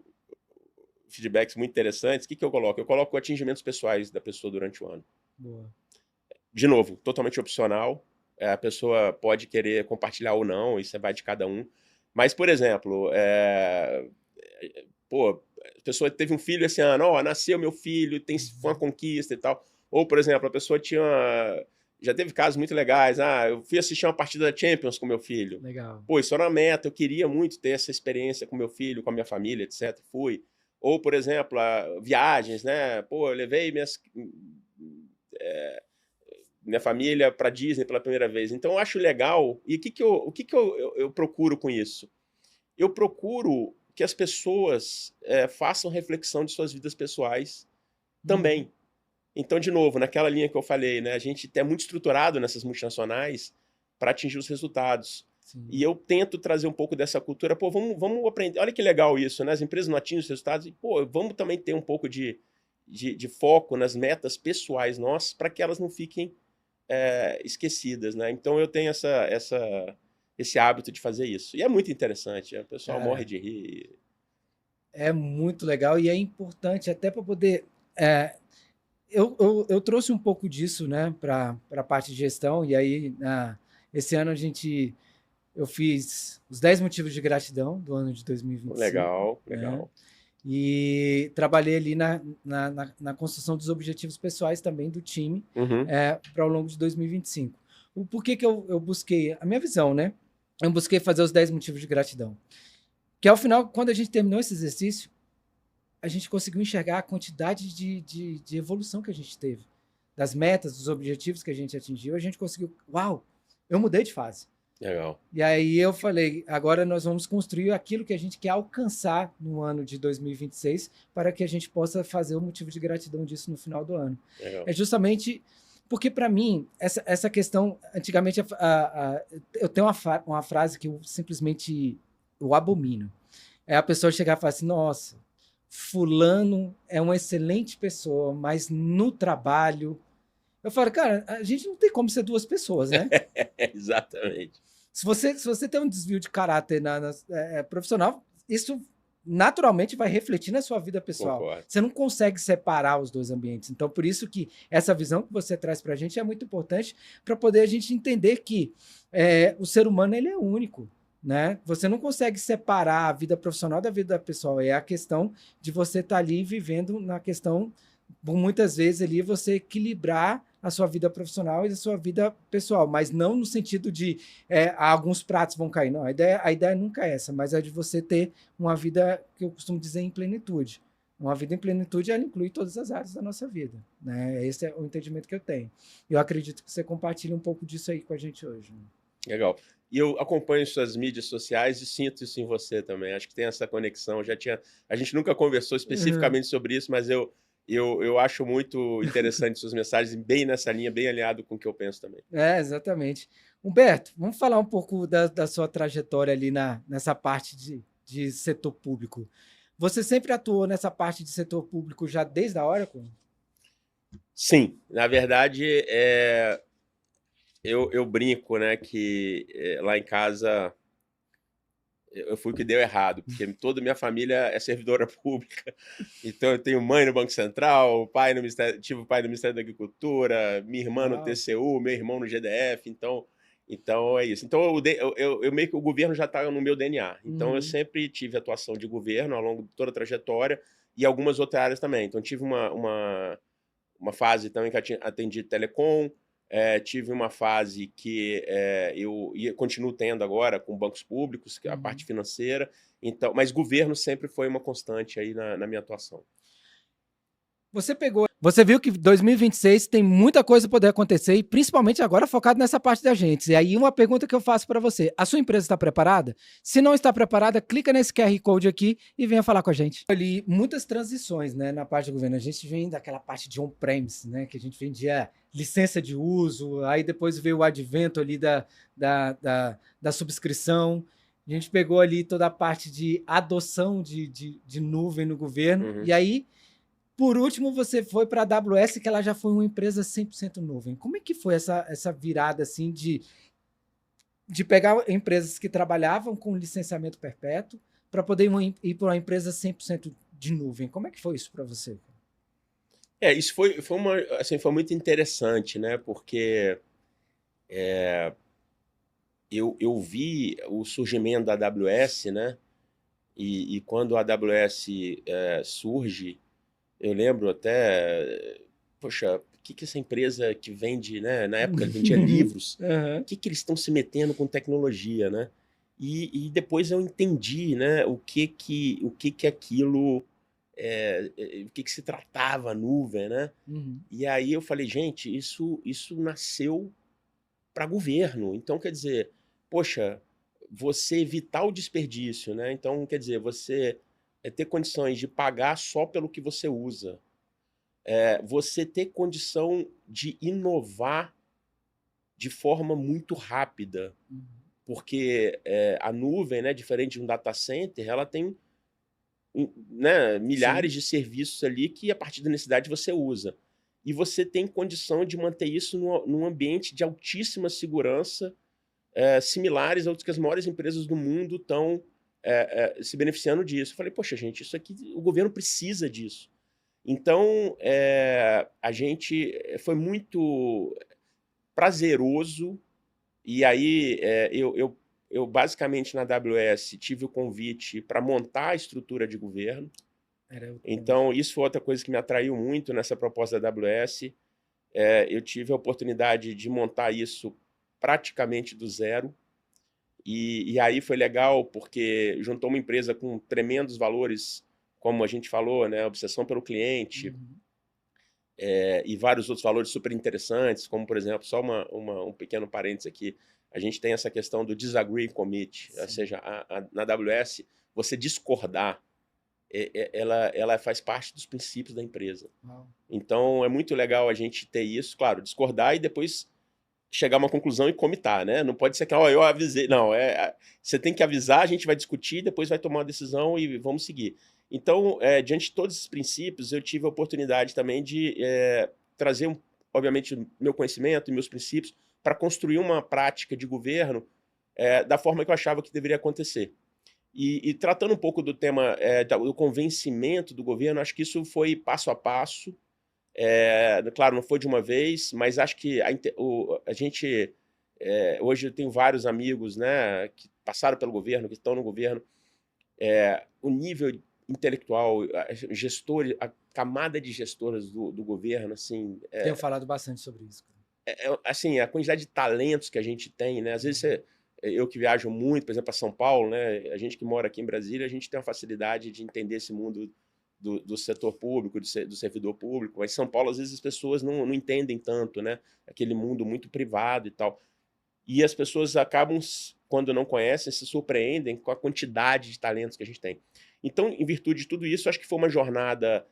feedbacks muito interessantes. O que eu coloco? Eu coloco atingimentos pessoais da pessoa durante o ano. Boa. De novo, totalmente opcional. A pessoa pode querer compartilhar ou não, isso vai de cada um. Mas, por exemplo, a pessoa teve um filho esse ano, nasceu meu filho, foi uma conquista e tal. Ou, por exemplo, a pessoa já teve casos muito legais. Eu fui assistir uma partida da Champions com meu filho. Legal. Isso era uma meta, eu queria muito ter essa experiência com meu filho, com a minha família, etc. Fui. Ou, por exemplo, viagens, né? Eu levei minha família para Disney pela primeira vez. Então, eu acho legal. E o que eu procuro com isso? Eu procuro que as pessoas façam reflexão de suas vidas pessoais também. Então, de novo, naquela linha que eu falei, né, a gente é muito estruturado nessas multinacionais para atingir os resultados. Sim. E eu tento trazer um pouco dessa cultura. Vamos aprender. Olha que legal isso, né? As empresas não atingem os resultados. E, vamos também ter um pouco de foco nas metas pessoais nossas para que elas não fiquem esquecidas, né? Então, eu tenho esse hábito de fazer isso. E é muito interessante. O pessoal morre de rir. É muito legal e é importante até para poder... Eu trouxe um pouco disso, né, para a parte de gestão, e aí esse ano eu fiz os 10 motivos de gratidão do ano de 2025. Legal. Né? E trabalhei ali na construção dos objetivos pessoais também do time para ao longo de 2025. Por que eu busquei? A minha visão, né? Eu busquei fazer os 10 motivos de gratidão. Que ao final, quando a gente terminou esse exercício, a gente conseguiu enxergar a quantidade de evolução que a gente teve. Das metas, dos objetivos que a gente atingiu, a gente conseguiu... Uau! Eu mudei de fase. Legal. E aí eu falei, agora nós vamos construir aquilo que a gente quer alcançar no ano de 2026 para que a gente possa fazer o motivo de gratidão disso no final do ano. Legal. É justamente porque, para mim, essa questão... Antigamente, eu tenho uma frase que eu simplesmente abomino. É a pessoa chegar e falar assim, nossa, fulano é uma excelente pessoa, mas no trabalho... Eu falo, cara, a gente não tem como ser duas pessoas, né? Exatamente. Se você tem um desvio de caráter profissional, isso naturalmente vai refletir na sua vida pessoal. Concordo. Você não consegue separar os dois ambientes. Então, por isso que essa visão que você traz para a gente é muito importante para poder a gente entender que o ser humano ele é único. Né? Você não consegue separar a vida profissional da vida pessoal. É a questão de você estar ali vivendo na questão por muitas vezes ali você equilibrar a sua vida profissional e a sua vida pessoal, mas não no sentido de alguns pratos vão cair. Não, a ideia nunca é essa, mas é de você ter uma vida que eu costumo dizer em plenitude. Uma vida em plenitude, ela inclui todas as áreas da nossa vida, né? Esse é o entendimento que eu tenho. Eu acredito que você compartilha um pouco disso aí com a gente hoje. Legal. E eu acompanho suas mídias sociais e sinto isso em você também. Acho que tem essa conexão. A gente nunca conversou especificamente sobre isso, mas eu acho muito interessante suas mensagens, bem nessa linha, bem alinhado com o que eu penso também. Exatamente. Humberto, vamos falar um pouco da sua trajetória ali nessa parte de setor público. Você sempre atuou nessa parte de setor público já desde a Oracle? Sim, na verdade, eu brinco, né, que lá em casa eu fui o que deu errado, porque toda a minha família é servidora pública. Então eu tenho mãe no Banco Central, tive o pai no Ministério da Agricultura, minha irmã no TCU, meu irmão no GDF, então é isso. Então eu meio que o governo já está no meu DNA. Então eu sempre tive atuação de governo ao longo de toda a trajetória e algumas outras áreas também. Então tive uma fase também que atendi telecom, tive uma fase que continuo tendo agora com bancos públicos, que é a parte financeira, então, mas governo sempre foi uma constante aí na minha atuação. Você viu que 2026 tem muita coisa para poder acontecer e principalmente agora focado nessa parte de agentes. E aí uma pergunta que eu faço para você, a sua empresa está preparada? Se não está preparada, clica nesse QR Code aqui e venha falar com a gente. Ali muitas transições, né, na parte do governo. A gente vem daquela parte de on-premise, né, que a gente vendia licença de uso, aí depois veio o advento ali da subscrição. A gente pegou ali toda a parte de adoção de nuvem no governo. E aí por último, você foi para a AWS, que ela já foi uma empresa 100% nuvem. Como é que foi essa virada assim de pegar empresas que trabalhavam com licenciamento perpétuo para poder ir para uma empresa 100% de nuvem? Como é que foi isso para você? Isso foi muito interessante, né? Porque eu vi o surgimento da AWS, né? E quando a AWS surge, eu lembro até, poxa, o que essa empresa que vende, né? Na época ele vendia livros, o que eles estão se metendo com tecnologia, né? E depois eu entendi, né? O que aquilo, o que se tratava a nuvem, né? E aí eu falei, gente, isso nasceu para governo. Então, quer dizer, poxa, você evitar o desperdício, né? Então, quer dizer, você ter condições de pagar só pelo que você usa. Você ter condição de inovar de forma muito rápida. Porque a nuvem, né, diferente de um data center, ela tem né, milhares de serviços ali que a partir da necessidade você usa. E você tem condição de manter isso num ambiente de altíssima segurança, similares aos que as maiores empresas do mundo estão se beneficiando disso. Eu falei, poxa, gente, isso aqui, o governo precisa disso. Então, a gente foi muito prazeroso, e aí eu basicamente na AWS tive o convite para montar a estrutura de governo. Então, isso foi outra coisa que me atraiu muito nessa proposta da AWS. Eu tive a oportunidade de montar isso praticamente do zero. E aí foi legal porque juntou uma empresa com tremendos valores, como a gente falou, né, obsessão pelo cliente, e vários outros valores super interessantes, como, por exemplo, só um pequeno parênteses aqui, a gente tem essa questão do disagree commit, ou seja, na AWS, você discordar, ela faz parte dos princípios da empresa. Então, é muito legal a gente ter isso, claro, discordar e depois chegar a uma conclusão e comitar, né? Não pode ser que, eu avisei. Não, você tem que avisar, a gente vai discutir, depois vai tomar uma decisão e vamos seguir. Então, diante de todos esses princípios, eu tive a oportunidade também de trazer, obviamente, meu conhecimento e meus princípios para construir uma prática de governo da forma que eu achava que deveria acontecer. E tratando um pouco do tema do convencimento do governo, acho que isso foi passo a passo. Claro, não foi de uma vez, mas acho que a gente... hoje eu tenho vários amigos, né, que passaram pelo governo, que estão no governo. O nível intelectual, gestores, camada de gestoras do governo, assim, Tenho falado bastante sobre isso. assim, a quantidade de talentos que a gente tem, né? Às vezes eu que viajo muito, por exemplo, para São Paulo, né? A gente que mora aqui em Brasília, a gente tem uma facilidade de entender esse mundo do setor público, do servidor público, mas em São Paulo, às vezes, as pessoas não entendem tanto, né? Aquele mundo muito privado e tal. E as pessoas acabam, quando não conhecem, se surpreendem com a quantidade de talentos que a gente tem. Então, em virtude de tudo isso, acho que foi uma jornada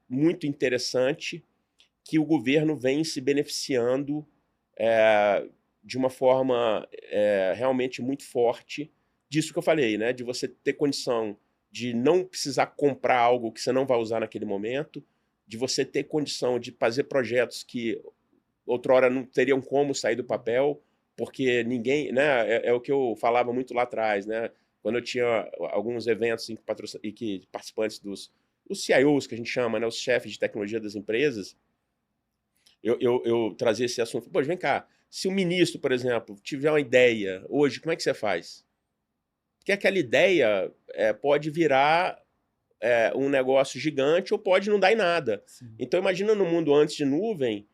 muito interessante, que o governo vem se beneficiando de uma forma realmente muito forte disso que eu falei, né? De você ter condição de não precisar comprar algo que você não vai usar naquele momento, de você ter condição de fazer projetos que outrora não teriam como sair do papel, porque ninguém, né? É o que eu falava muito lá atrás, né? Quando eu tinha alguns eventos em que participantes os CIOs, que a gente chama, né? Os chefes de tecnologia das empresas, eu trazia esse assunto. Pô, vem cá, se o ministro, por exemplo, tiver uma ideia hoje, como é que você faz? Porque aquela ideia pode virar um negócio gigante ou pode não dar em nada. Sim. Então, imagina no mundo antes de nuvem,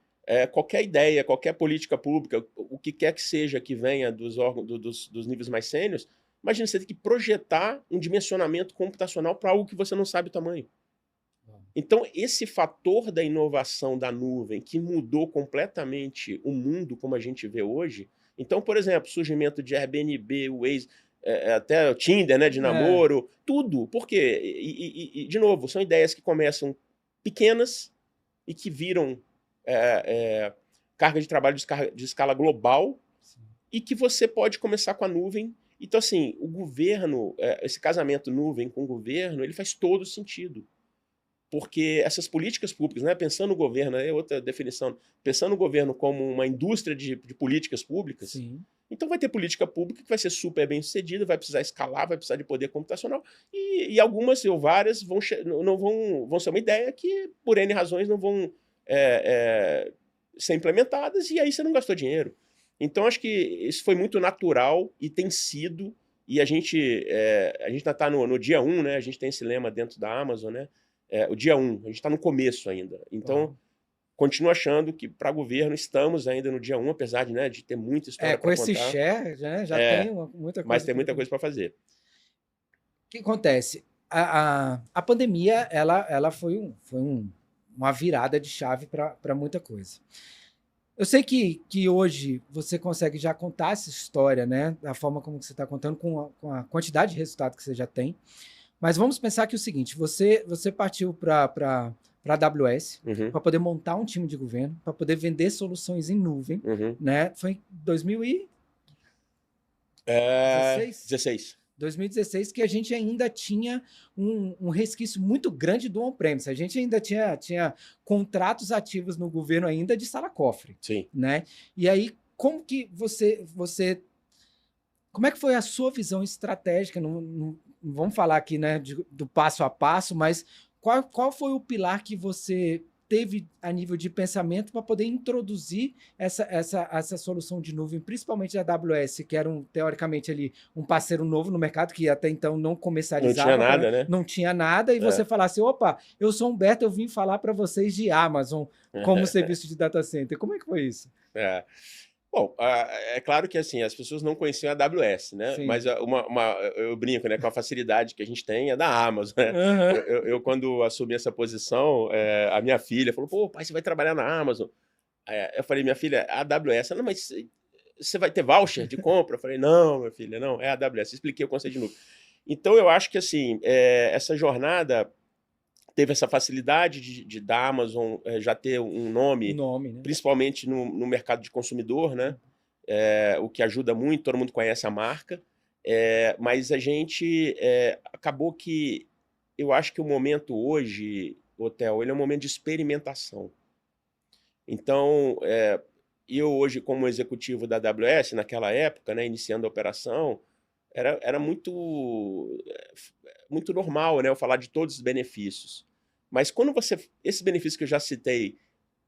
qualquer ideia, qualquer política pública, o que quer que seja que venha dos órgãos, dos níveis mais sênios, imagina você ter que projetar um dimensionamento computacional para algo que você não sabe o tamanho. Então, esse fator da inovação da nuvem, que mudou completamente o mundo como a gente vê hoje. Então, por exemplo, surgimento de Airbnb, Waze, até o Tinder, né, de namoro, tudo. Por quê? E, de novo, são ideias que começam pequenas e que viram carga de trabalho de escala global. Sim. E que você pode começar com a nuvem. Então, assim, o governo, esse casamento nuvem com o governo, ele faz todo sentido. Porque essas políticas públicas, né, pensando no governo, é outra definição, pensando no governo como uma indústria de políticas públicas, sim. Então vai ter política pública que vai ser super bem sucedida, vai precisar escalar, vai precisar de poder computacional, e algumas ou várias vão ser uma ideia que, por N razões, não vão ser implementadas, e aí você não gastou dinheiro. Então acho que isso foi muito natural e tem sido, e a gente ainda está no dia 1, né, a gente tem esse lema dentro da Amazon, né, o dia 1, a gente está no começo ainda. Então, continuo achando que, para governo, estamos ainda no dia 1, apesar de ter muita história para contar. Com esse share, já tem muita coisa. Mas tem muita coisa para fazer. O que acontece? A pandemia, ela foi uma virada de chave para muita coisa. Eu sei que hoje você consegue já contar essa história, né? Da forma como você está contando, com a quantidade de resultado que você já tem. Mas vamos pensar que é o seguinte, você partiu para a AWS, para poder montar um time de governo, para poder vender soluções em nuvem, né? Foi em 2016? 2016, que a gente ainda tinha um resquício muito grande do on-premise. A gente ainda tinha contratos ativos no governo ainda de sala-cofre. Sim. Né? E aí, como que como é que foi a sua visão estratégica? Não vamos falar aqui, né, do passo a passo, mas qual foi o pilar que você teve a nível de pensamento para poder introduzir essa solução de nuvem, principalmente da AWS, que era teoricamente ali um parceiro novo no mercado, que até então não comercializava. Não tinha nada, né? Não tinha nada, e você falasse, opa, eu sou o Humberto, eu vim falar para vocês de Amazon como serviço de data center. Como é que foi isso? Bom, é claro que assim, as pessoas não conheciam a AWS, né? Sim. Mas eu brinco, né, com a facilidade que a gente tem é da Amazon, né? Eu quando assumi essa posição, a minha filha falou, pô, pai, você vai trabalhar na Amazon. Eu falei, minha filha, a AWS, não, mas você vai ter voucher de compra? Eu falei, não, minha filha, não, é a AWS. Expliquei o conceito de nuvem. Então, eu acho que assim, essa jornada teve essa facilidade da Amazon já ter um nome né? Principalmente no mercado de consumidor, né? O que ajuda muito, todo mundo conhece a marca, mas a gente acabou que eu acho que o momento hoje, Hotel, ele é um momento de experimentação. Então, eu hoje como executivo da AWS, naquela época, né, iniciando a operação, era muito normal, né, eu falar de todos os benefícios. Mas quando esses benefícios que eu já citei,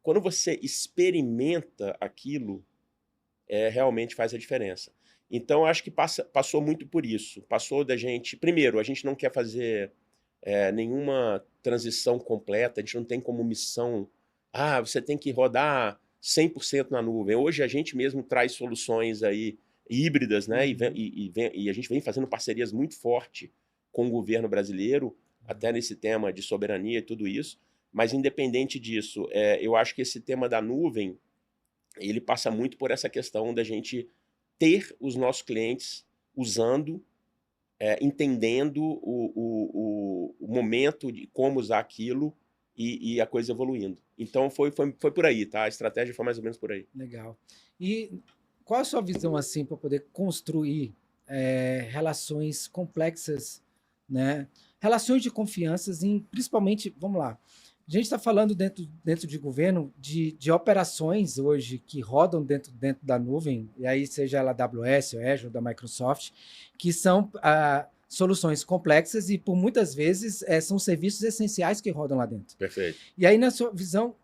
quando você experimenta aquilo, realmente faz a diferença. Então, acho que passou muito por isso. Passou da gente... Primeiro, a gente não quer fazer nenhuma transição completa, a gente não tem como missão, você tem que rodar 100% na nuvem. Hoje a gente mesmo traz soluções aí híbridas, né? E a gente vem fazendo parcerias muito fortes com o governo brasileiro, até nesse tema de soberania e tudo isso. Mas independente disso, eu acho que esse tema da nuvem, ele passa muito por essa questão da gente ter os nossos clientes usando, entendendo o momento de como usar aquilo e a coisa evoluindo. Então foi por aí, tá? A estratégia foi mais ou menos por aí. Legal. E qual a sua visão assim para poder construir relações complexas, né? Relações de confianças, principalmente, vamos lá. A gente está falando dentro de governo de operações hoje que rodam dentro da nuvem, e aí seja ela AWS, ou Azure, da Microsoft, que são soluções complexas e por muitas vezes são serviços essenciais que rodam lá dentro. Perfeito. E aí, na sua visão,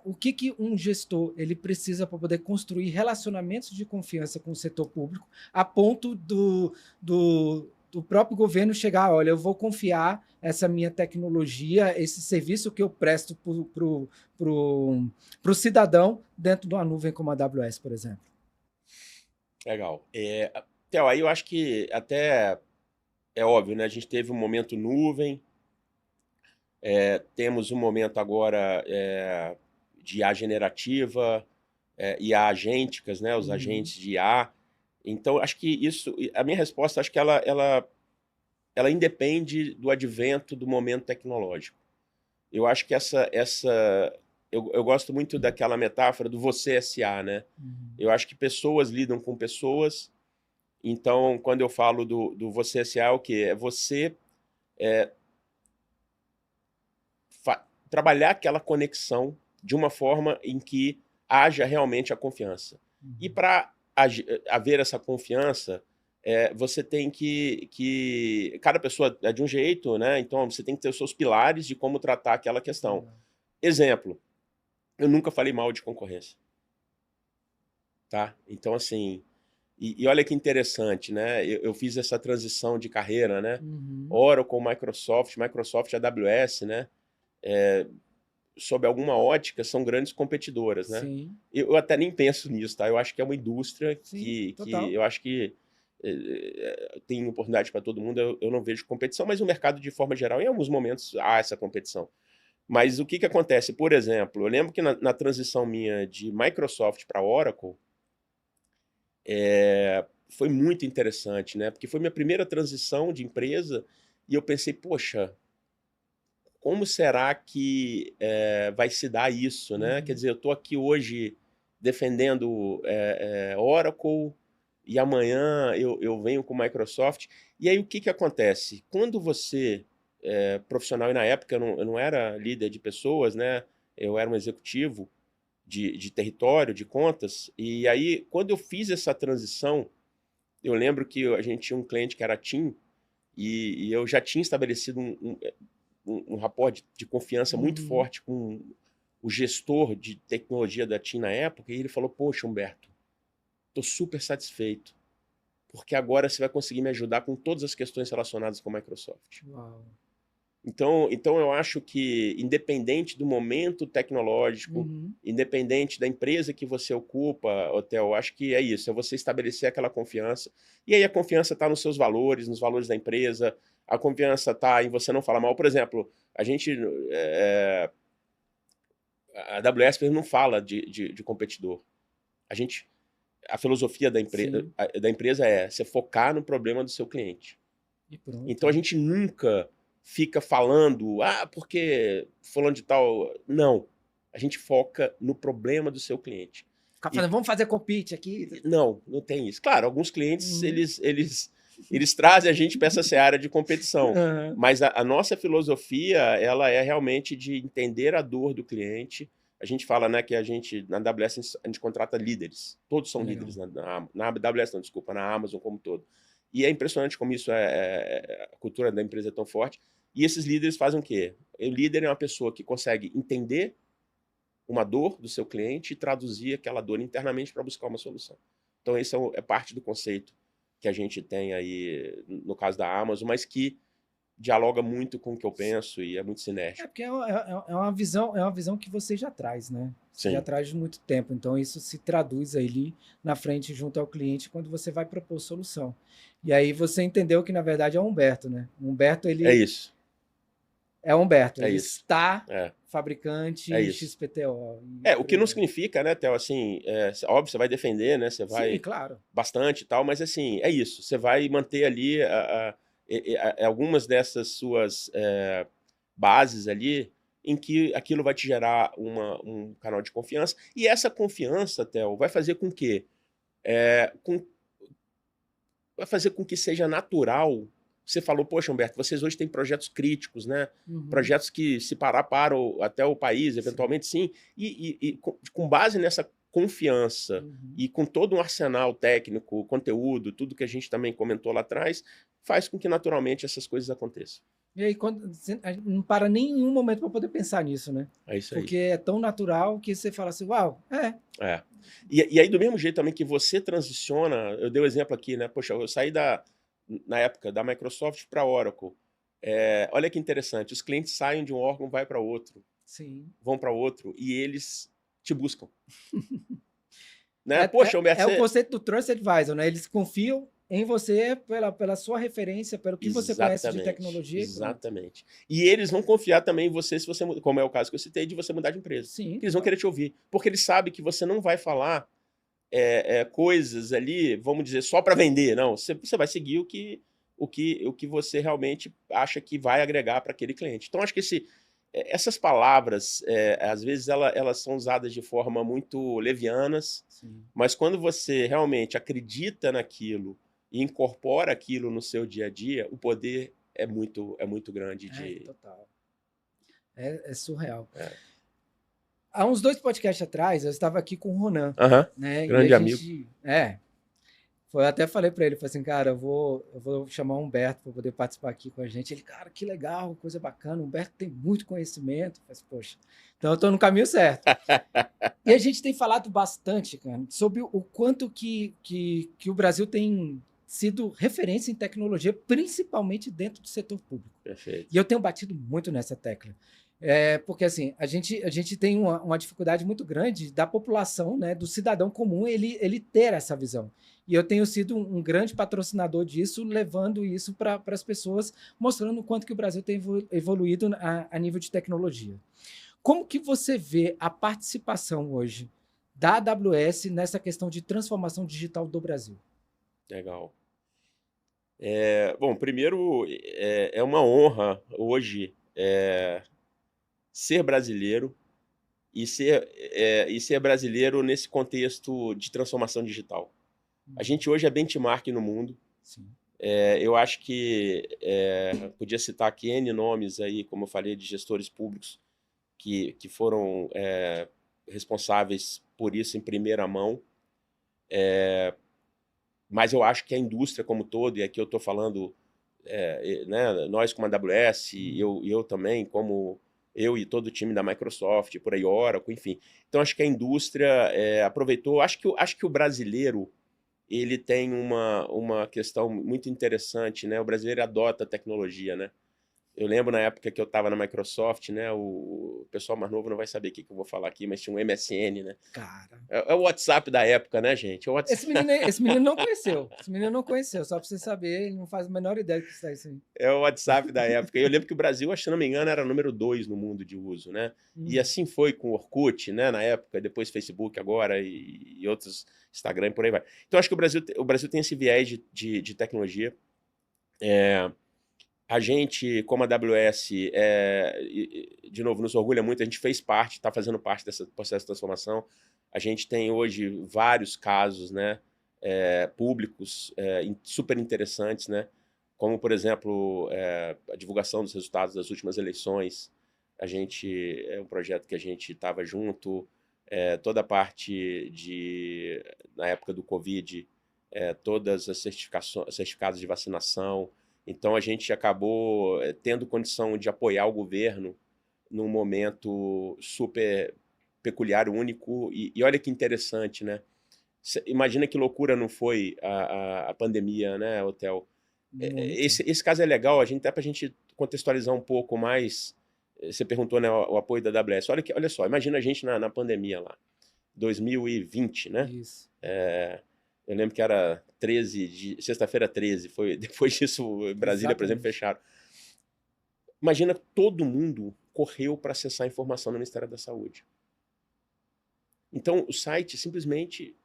o que um gestor ele precisa para poder construir relacionamentos de confiança com o setor público a ponto do próprio governo chegar, olha, eu vou confiar essa minha tecnologia, esse serviço que eu presto para o cidadão dentro de uma nuvem como a AWS, por exemplo? Legal. Theo, aí eu acho que até é óbvio, né? A gente teve um momento nuvem, temos um momento agora de IA generativa, IA agênticas, né? Os agentes de IA. Então, acho que isso, a minha resposta, acho que ela independe do advento do momento tecnológico. Eu acho que eu gosto muito daquela metáfora do você SA, né? Eu acho que pessoas lidam com pessoas. Então, quando eu falo do você SA, é o quê? É você trabalhar aquela conexão de uma forma em que haja realmente a confiança. E para haver essa confiança, você tem que... Cada pessoa é de um jeito, né? Então, você tem que ter os seus pilares de como tratar aquela questão. Exemplo, eu nunca falei mal de concorrência. Tá? Então, assim... E olha que interessante, né? Eu fiz essa transição de carreira, né? Oracle, Microsoft, AWS, né? Sob alguma ótica, são grandes competidoras, né? Sim. Eu até nem penso nisso, tá? Eu acho que é uma indústria que eu acho que tem oportunidade para todo mundo. Eu não vejo competição, mas o mercado, de forma geral, em alguns momentos, há essa competição. Mas o que acontece? Por exemplo, eu lembro que na transição minha de Microsoft para Oracle, foi muito interessante, né? Porque foi minha primeira transição de empresa e eu pensei, poxa, como será que vai se dar isso, né? Quer dizer, eu estou aqui hoje defendendo Oracle e amanhã eu venho com Microsoft. E aí o que acontece? Quando você profissional, e na época eu não era líder de pessoas, né? Eu era um executivo de território, de contas. E aí, quando eu fiz essa transição, eu lembro que a gente tinha um cliente que era a TIM e eu já tinha estabelecido um rapport de confiança muito forte com o gestor de tecnologia da TIM na época, e ele falou, poxa, Humberto, estou super satisfeito, porque agora você vai conseguir me ajudar com todas as questões relacionadas com a Microsoft. Uau. Então eu acho que, independente do momento tecnológico, independente da empresa que você ocupa, Hotel, eu acho que é isso, é você estabelecer aquela confiança. E aí a confiança está nos seus valores, nos valores da empresa, a confiança está em você não falar mal. Por exemplo, a gente... a AWS não fala de competidor. A filosofia da empresa é você focar no problema do seu cliente. E pronto. Então a gente nunca fica falando, porque fulano de tal... Não. A gente foca no problema do seu cliente. Ficar falando, vamos fazer compete aqui. Não tem isso. Claro, alguns clientes, eles trazem a gente para essa seara de competição. Mas a nossa filosofia, ela é realmente de entender a dor do cliente. A gente fala, né, que na AWS a gente contrata líderes. Todos são líderes na AWS, não, desculpa, na Amazon como todo. E é impressionante como isso a cultura da empresa é tão forte. E esses líderes fazem o quê? O líder é uma pessoa que consegue entender uma dor do seu cliente e traduzir aquela dor internamente para buscar uma solução. Então, esse é parte do conceito que a gente tem aí, no caso da Amazon, mas que, dialoga muito com o que eu penso e é muito É sinérgico. porque é uma visão que você já traz, né? Você Sim. já traz de muito tempo. Então, isso se traduz ali na frente, junto ao cliente, quando você vai propor solução. E aí você entendeu que, na verdade, é o Humberto, né? O Humberto, É ele isso. é o Humberto. É Ele isso. está É fabricante isso. XPTO. O que não significa, né, Theo, assim, óbvio, você vai defender, né, você Sim, vai claro. bastante e tal, mas assim, é isso, você vai manter ali algumas dessas suas bases ali em que aquilo vai te gerar um canal de confiança, e essa confiança, Theo, vai fazer com que vai fazer com que seja natural. Você falou, poxa, Humberto, vocês hoje têm projetos críticos, né? Uhum. Projetos que, se parar, param até o país, eventualmente sim. E com base nessa confiança e com todo um arsenal técnico, conteúdo, tudo que a gente também comentou lá atrás, faz com que naturalmente essas coisas aconteçam. E aí, a gente não para nenhum momento para poder pensar nisso, né? É isso aí. Porque é tão natural que você fala assim, uau, E aí, do mesmo jeito também que você transiciona, eu dei o exemplo aqui, né? Poxa, eu saí na época da Microsoft para a Oracle. Olha que interessante, os clientes saem de um órgão, vai para outro, sim. vão para outro, e eles te buscam. Né? Poxa, Humberto, o conceito do Trust Advisor, né? Eles confiam em você pela sua referência, pelo que você conhece de tecnologia. Exatamente. E eles vão confiar também em você, se você, como é o caso que eu citei, de você mudar de empresa. Sim. Eles vão querer te ouvir, porque eles sabem que você não vai falar coisas ali, vamos dizer, só para vender, não. Você vai seguir o que você realmente acha que vai agregar para aquele cliente. Então, acho que essas palavras, às vezes, elas são usadas de forma muito levianas, sim, mas quando você realmente acredita naquilo e incorpora aquilo no seu dia a dia, o poder é muito grande. Total. É surreal. É. Há uns 2 podcasts atrás, eu estava aqui com o Ronan. Né? Grande e amigo. Eu até falei para ele, falei assim, cara, eu vou chamar o Humberto para poder participar aqui com a gente. Ele, cara, que legal, coisa bacana. O Humberto tem muito conhecimento. Eu falei assim, poxa, então eu estou no caminho certo. E a gente tem falado bastante, cara, sobre o quanto que o Brasil tem sido referência em tecnologia, principalmente dentro do setor público. Perfeito. E eu tenho batido muito nessa tecla. Porque assim, a gente tem uma dificuldade muito grande da população, né, do cidadão comum, ele ter essa visão. E eu tenho sido um grande patrocinador disso, levando isso para as pessoas, mostrando o quanto que o Brasil tem evoluído a nível de tecnologia. Como que você vê a participação hoje da AWS nessa questão de transformação digital do Brasil? Legal. Bom, primeiro, é uma honra hoje ser brasileiro e ser brasileiro nesse contexto de transformação digital. A gente hoje é benchmark no mundo. Sim. Eu acho que podia citar aqui N nomes aí, como eu falei, de gestores públicos que foram responsáveis por isso em primeira mão. Mas eu acho que a indústria como um todo, e aqui eu estou falando, né, nós como a AWS, e eu também, como eu e todo o time da Microsoft, por aí, Oracle, enfim. Então, acho que a indústria aproveitou. Acho que o brasileiro ele tem uma questão muito interessante, né? O brasileiro adota a tecnologia, né? Eu lembro na época que eu estava na Microsoft, né? O pessoal mais novo não vai saber o que eu vou falar aqui, mas tinha um MSN, né? Cara. É o WhatsApp da época, né, gente? Esse menino não conheceu. Esse menino não conheceu, só para você saber, ele não faz a menor ideia do que está isso aí. É o WhatsApp da época. E eu lembro que o Brasil, se não me engano, era número 2 no mundo de uso, né? E assim foi com o Orkut, né, na época, depois Facebook agora e outros, Instagram e por aí vai. Então, acho que o Brasil tem esse viés de tecnologia. A gente, como a AWS, de novo, nos orgulha muito, a gente fez parte, está fazendo parte desse processo de transformação. A gente tem hoje vários casos, né, públicos super interessantes, né, como, por exemplo, a divulgação dos resultados das últimas eleições. É um projeto que a gente estava junto, toda a parte na época do Covid, todas as certificados de vacinação. Então, a gente acabou tendo condição de apoiar o governo num momento super peculiar, único. E olha que interessante, né? Imagina que loucura não foi a pandemia, né, Hotel? Esse caso é legal, até para a gente contextualizar um pouco mais, você perguntou, né, o apoio da AWS. Olha só, imagina a gente na pandemia lá, 2020, né? Isso. Eu lembro que era sexta-feira 13, depois disso, Brasília, por exemplo, fecharam. Imagina que todo mundo correu para acessar a informação no Ministério da Saúde. Então, o site simplesmente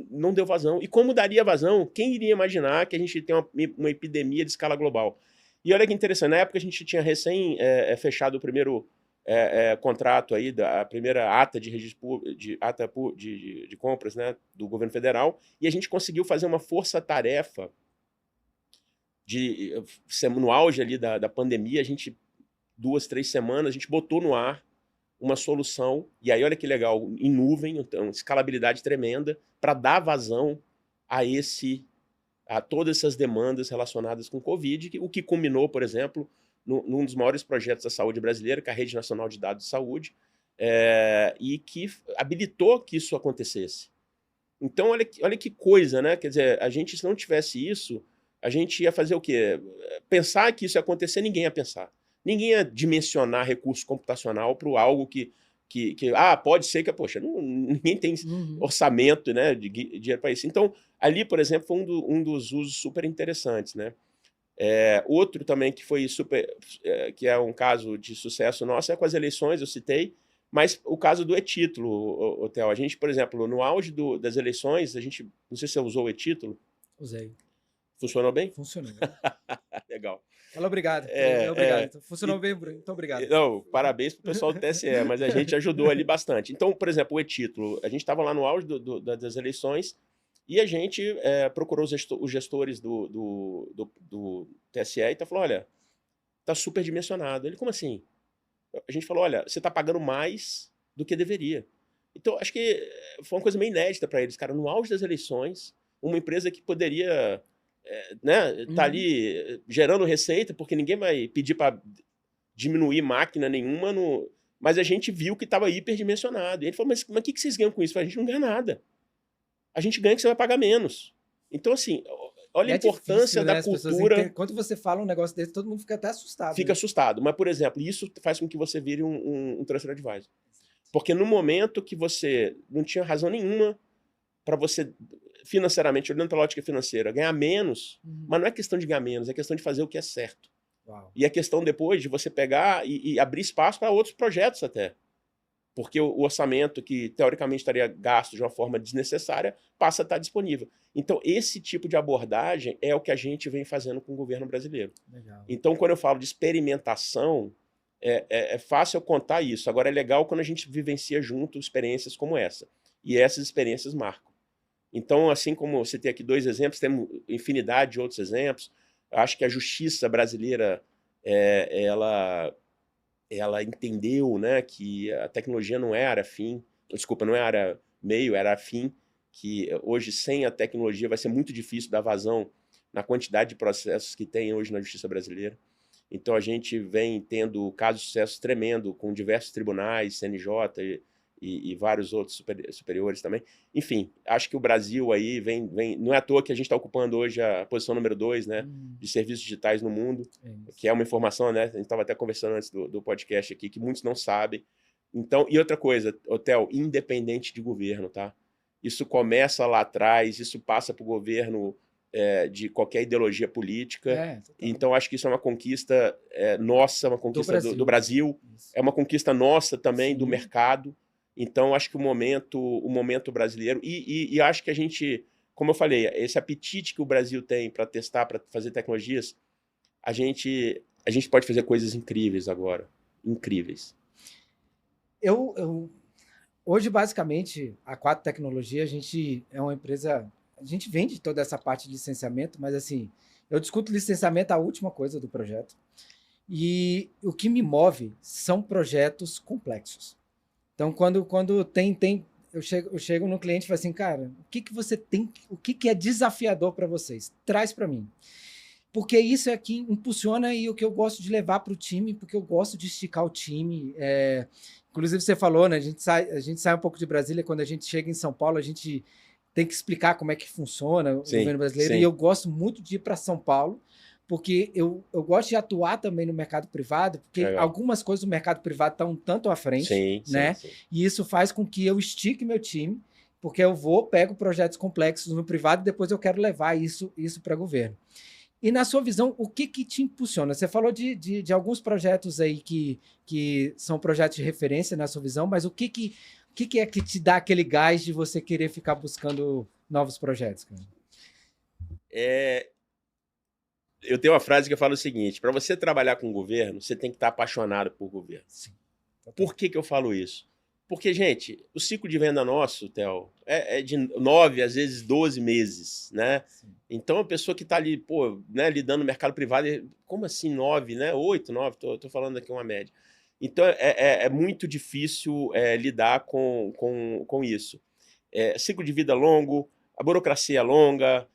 não deu vazão. E como daria vazão, quem iria imaginar que a gente tem uma epidemia de escala global? E olha que interessante, na época a gente tinha recém fechado o primeiro contrato aí, a primeira ata de registro de compras, né, do governo federal, e a gente conseguiu fazer uma força-tarefa no auge ali da pandemia, 2, 3 semanas, a gente botou no ar uma solução, e aí olha que legal, em nuvem, então, escalabilidade tremenda, para dar vazão a todas essas demandas relacionadas com Covid, o que culminou, por exemplo, num dos maiores projetos da saúde brasileira, que é a Rede Nacional de Dados de Saúde, e que habilitou que isso acontecesse. Então, olha que coisa, né? Quer dizer, a gente, se não tivesse isso, a gente ia fazer o quê? Pensar que isso ia acontecer, ninguém ia pensar. Ninguém ia dimensionar recurso computacional para algo que pode ser que, poxa, ninguém tem orçamento, né, de dinheiro para isso. Então, ali, por exemplo, foi um dos usos super interessantes, né? Outro também que foi que é um caso de sucesso nosso é com as eleições, eu citei, mas o caso do e-título, Theo. A gente, por exemplo, no auge das eleições, não sei se você usou o e-título. Usei. Funcionou bem? Funcionou. Legal. Fala obrigado. Funcionou bem, Bruno. Muito obrigado. Não, parabéns pro pessoal do TSE, mas a gente ajudou ali bastante. Então, por exemplo, o e-título, a gente estava lá no auge das eleições e a gente procurou os gestores do TSE e falou, olha, tá super dimensionado. Ele, como assim? A gente falou, olha, você está pagando mais do que deveria. Então, acho que foi uma coisa meio inédita para eles, cara, no auge das eleições, uma empresa que poderia tá ali gerando receita, porque ninguém vai pedir para diminuir máquina nenhuma, mas a gente viu que estava hiperdimensionado. E ele falou, mas o que vocês ganham com isso? Eu falei, a gente não ganha nada. A gente ganha que você vai pagar menos. Então, assim, olha a importância da cultura. Quando você fala um negócio desse, todo mundo fica até assustado. Fica assustado. Mas, por exemplo, isso faz com que você vire um trusted advisor. Porque no momento que você não tinha razão nenhuma para você, financeiramente, olhando para a ótica financeira, ganhar menos, mas não é questão de ganhar menos, é questão de fazer o que é certo. Uau. E é questão depois de você pegar e abrir espaço para outros projetos até. Porque o orçamento que teoricamente estaria gasto de uma forma desnecessária passa a estar disponível. Então, esse tipo de abordagem é o que a gente vem fazendo com o governo brasileiro. Legal. Então, quando eu falo de experimentação, é fácil eu contar isso. Agora, é legal quando a gente vivencia junto experiências como essa. E essas experiências marcam. Então, assim como você tem aqui 2 exemplos, temos infinidade de outros exemplos. Eu acho que a justiça brasileira, ela entendeu, né, que a tecnologia não é área fim, não é área meio, era fim, que hoje sem a tecnologia vai ser muito difícil dar vazão na quantidade de processos que tem hoje na justiça brasileira. Então a gente vem tendo casos de sucesso tremendo com diversos tribunais, CNJ e vários outros superiores também. Enfim, acho que o Brasil aí vem não é à toa que a gente está ocupando hoje a posição número 2, né, de serviços digitais no mundo, que é uma informação, né, a gente estava até conversando antes do podcast aqui, que muitos não sabem. Então, e outra coisa, Theo, independente de governo, tá? Isso começa lá atrás, isso passa para o governo de qualquer ideologia política. Então, acho que isso é uma conquista nossa, uma conquista do Brasil. É uma conquista nossa também, do mercado. Então, acho que o momento brasileiro, e acho que a gente, como eu falei, esse apetite que o Brasil tem para testar, para fazer tecnologias, a gente pode fazer coisas incríveis agora. Incríveis. Hoje, basicamente, a 4 Tecnologia, a gente é uma empresa, a gente vende toda essa parte de licenciamento, mas assim, eu discuto licenciamento a última coisa do projeto. E o que me move são projetos complexos. Então, quando eu chego no cliente e falo assim, cara, o que é desafiador para vocês? Traz para mim. Porque isso é que impulsiona e o que eu gosto de levar para o time, porque eu gosto de esticar o time. Inclusive, você falou, né? A gente sai um pouco de Brasília, quando a gente chega em São Paulo, a gente tem que explicar como é que funciona o governo brasileiro. Sim. E eu gosto muito de ir para São Paulo, porque eu gosto de atuar também no mercado privado, porque Legal. algumas coisas do mercado privado estão um tanto à frente, né? Sim. E isso faz com que eu estique meu time, porque eu pego projetos complexos no privado e depois eu quero levar isso para governo. E na sua visão, o que te impulsiona? Você falou de alguns projetos aí que são projetos de referência na sua visão, mas o que é que te dá aquele gás de você querer ficar buscando novos projetos, cara? Eu tenho uma frase que eu falo o seguinte: para você trabalhar com o governo, você tem que estar apaixonado por governo. Sim. Por que eu falo isso? Porque, gente, o ciclo de venda nosso, Theo, é de 9, às vezes 12 meses, né? Sim. Então, a pessoa que está ali, né, lidando no mercado privado, como assim 9, né? 8, 9, tô falando aqui uma média. Então, é muito difícil lidar com isso. Ciclo de vida longo, a burocracia é longa,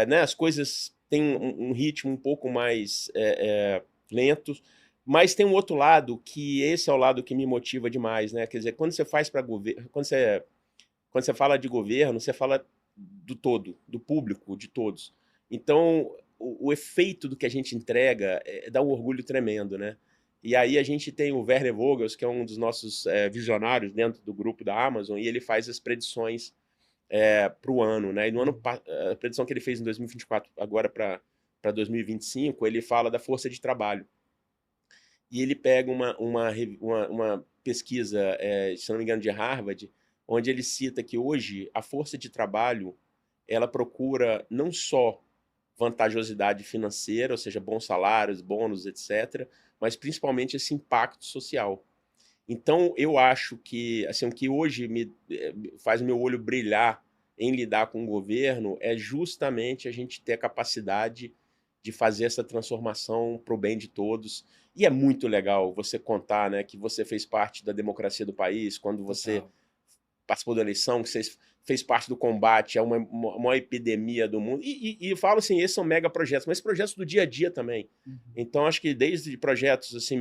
né, as coisas têm um ritmo um pouco mais lento, mas tem um outro lado, que esse é o lado que me motiva demais, né? Quer dizer, quando você faz para governo, quando você fala de governo, você fala do todo, do público, de todos. Então, o efeito do que a gente entrega dá um orgulho tremendo, né? E aí a gente tem o Werner Vogels, que é um dos nossos visionários dentro do grupo da Amazon, e ele faz as predições para o ano, né? E no ano, a predição que ele fez em 2024, agora para 2025, ele fala da força de trabalho. E ele pega uma pesquisa, se não me engano, de Harvard, onde ele cita que hoje a força de trabalho ela procura não só vantajosidade financeira, ou seja, bons salários, bônus, etc., mas principalmente esse impacto social. Então, eu acho que assim, o que hoje faz o meu olho brilhar em lidar com o governo é justamente a gente ter a capacidade de fazer essa transformação para o bem de todos. E é muito legal você contar, né, que você fez parte da democracia do país, quando você participou da eleição, que você fez parte do combate a uma epidemia do mundo. E eu falo assim, esses são mega projetos, mas projetos do dia a dia também. Então, acho que desde projetos assim,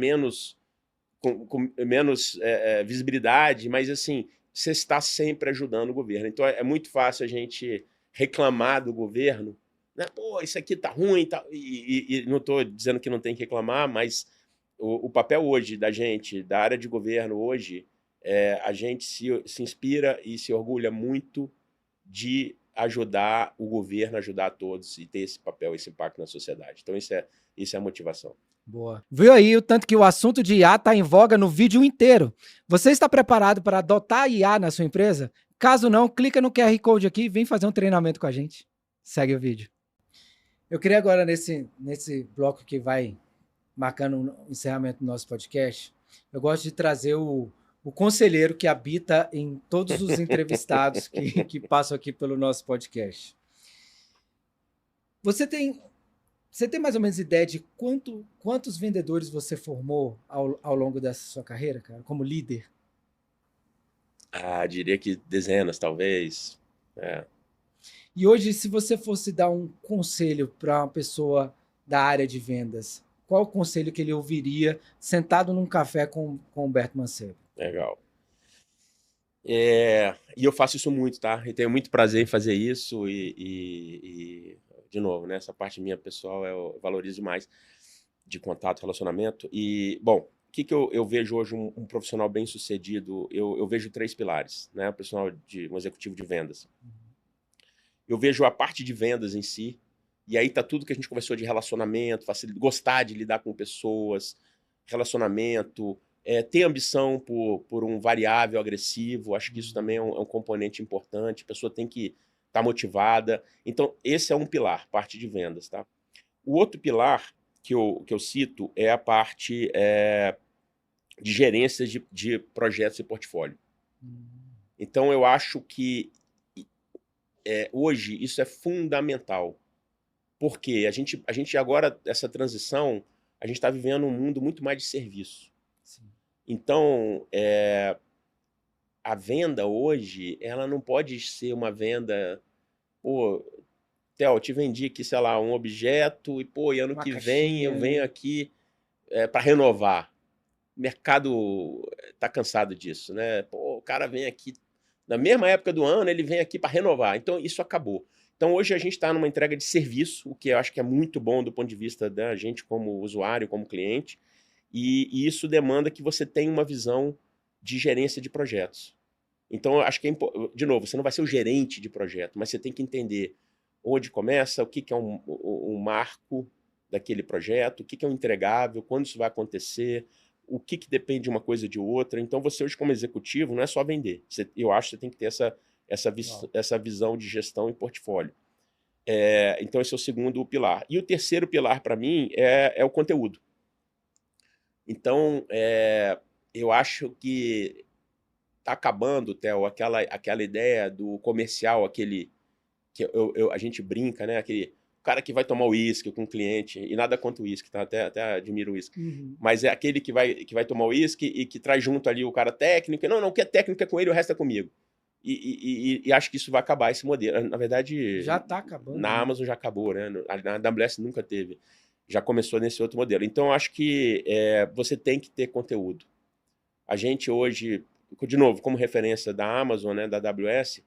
com menos visibilidade, mas assim, você está sempre ajudando o governo. Então é muito fácil a gente reclamar do governo, né? Pô, isso aqui tá ruim, tá... e não estou dizendo que não tem que reclamar, mas o papel hoje da gente, da área de governo hoje, a gente se inspira e se orgulha muito de ajudar o governo, ajudar todos e ter esse papel, esse impacto na sociedade. Então isso é a motivação. Boa. Viu aí o tanto que o assunto de IA está em voga no vídeo inteiro. Você está preparado para adotar IA na sua empresa? Caso não, clica no QR Code aqui e vem fazer um treinamento com a gente. Segue o vídeo. Eu queria agora, nesse bloco que vai marcando o encerramento do nosso podcast, eu gosto de trazer o conselheiro que habita em todos os entrevistados que passam aqui pelo nosso podcast. Você tem mais ou menos ideia de quantos vendedores você formou ao longo dessa sua carreira, cara, como líder? Diria que dezenas, talvez. E hoje, se você fosse dar um conselho para uma pessoa da área de vendas, qual o conselho que ele ouviria sentado num café com o Humberto Mancebo? Legal. E eu faço isso muito, tá? E tenho muito prazer em fazer isso e de novo, né? Essa parte minha pessoal eu valorizo demais de contato, relacionamento. E, bom, o que eu vejo hoje um profissional bem-sucedido? Eu vejo 3 pilares, né? Um executivo de vendas. Eu vejo a parte de vendas em si, e aí tá tudo que a gente conversou de relacionamento, gostar de lidar com pessoas, relacionamento, ter ambição por um variável agressivo, acho que isso também é um componente importante, a pessoa tem que estar motivada. Então, esse é um pilar, parte de vendas, tá? O outro pilar que eu cito é a parte de gerência de projetos e portfólio. Então, eu acho que hoje isso é fundamental. Porque a gente agora, essa transição, a gente está vivendo um mundo muito mais de serviço. Sim. Então, a venda hoje, ela não pode ser uma venda... Pô, Theo, eu te vendi aqui, sei lá, um objeto e ano que vem eu venho aqui para renovar. O mercado está cansado disso, né? Pô, o cara vem aqui, na mesma época do ano, ele vem aqui para renovar. Então, isso acabou. Então, hoje a gente está numa entrega de serviço, o que eu acho que é muito bom do ponto de vista da gente como usuário, como cliente, e isso demanda que você tenha uma visão de gerência de projetos. Então, eu acho que, de novo, você não vai ser o gerente de projeto, mas você tem que entender onde começa, o que é um marco daquele projeto, o que é um entregável, quando isso vai acontecer, o que depende de uma coisa de outra. Então, você hoje como executivo não é só vender. Eu acho que você tem que ter essa visão de gestão e portfólio. Então, esse é o segundo pilar. E o terceiro pilar, para mim, é o conteúdo. Então, eu acho que está acabando, Theo, aquela ideia do comercial, aquele que a gente brinca, né? Aquele cara que vai tomar uísque com o cliente, e nada contra o uísque, tá? Até admiro o uísque. Uhum. Mas é aquele que vai tomar uísque e que traz junto ali o cara técnico. Não, o que é técnico é com ele, o resto é comigo. E acho que isso vai acabar, esse modelo. Na verdade, já está acabando. Na Amazon já acabou, né? Na AWS nunca teve. Já começou nesse outro modelo. Então, acho que você tem que ter conteúdo. A gente hoje, de novo, como referência da Amazon, né, da AWS,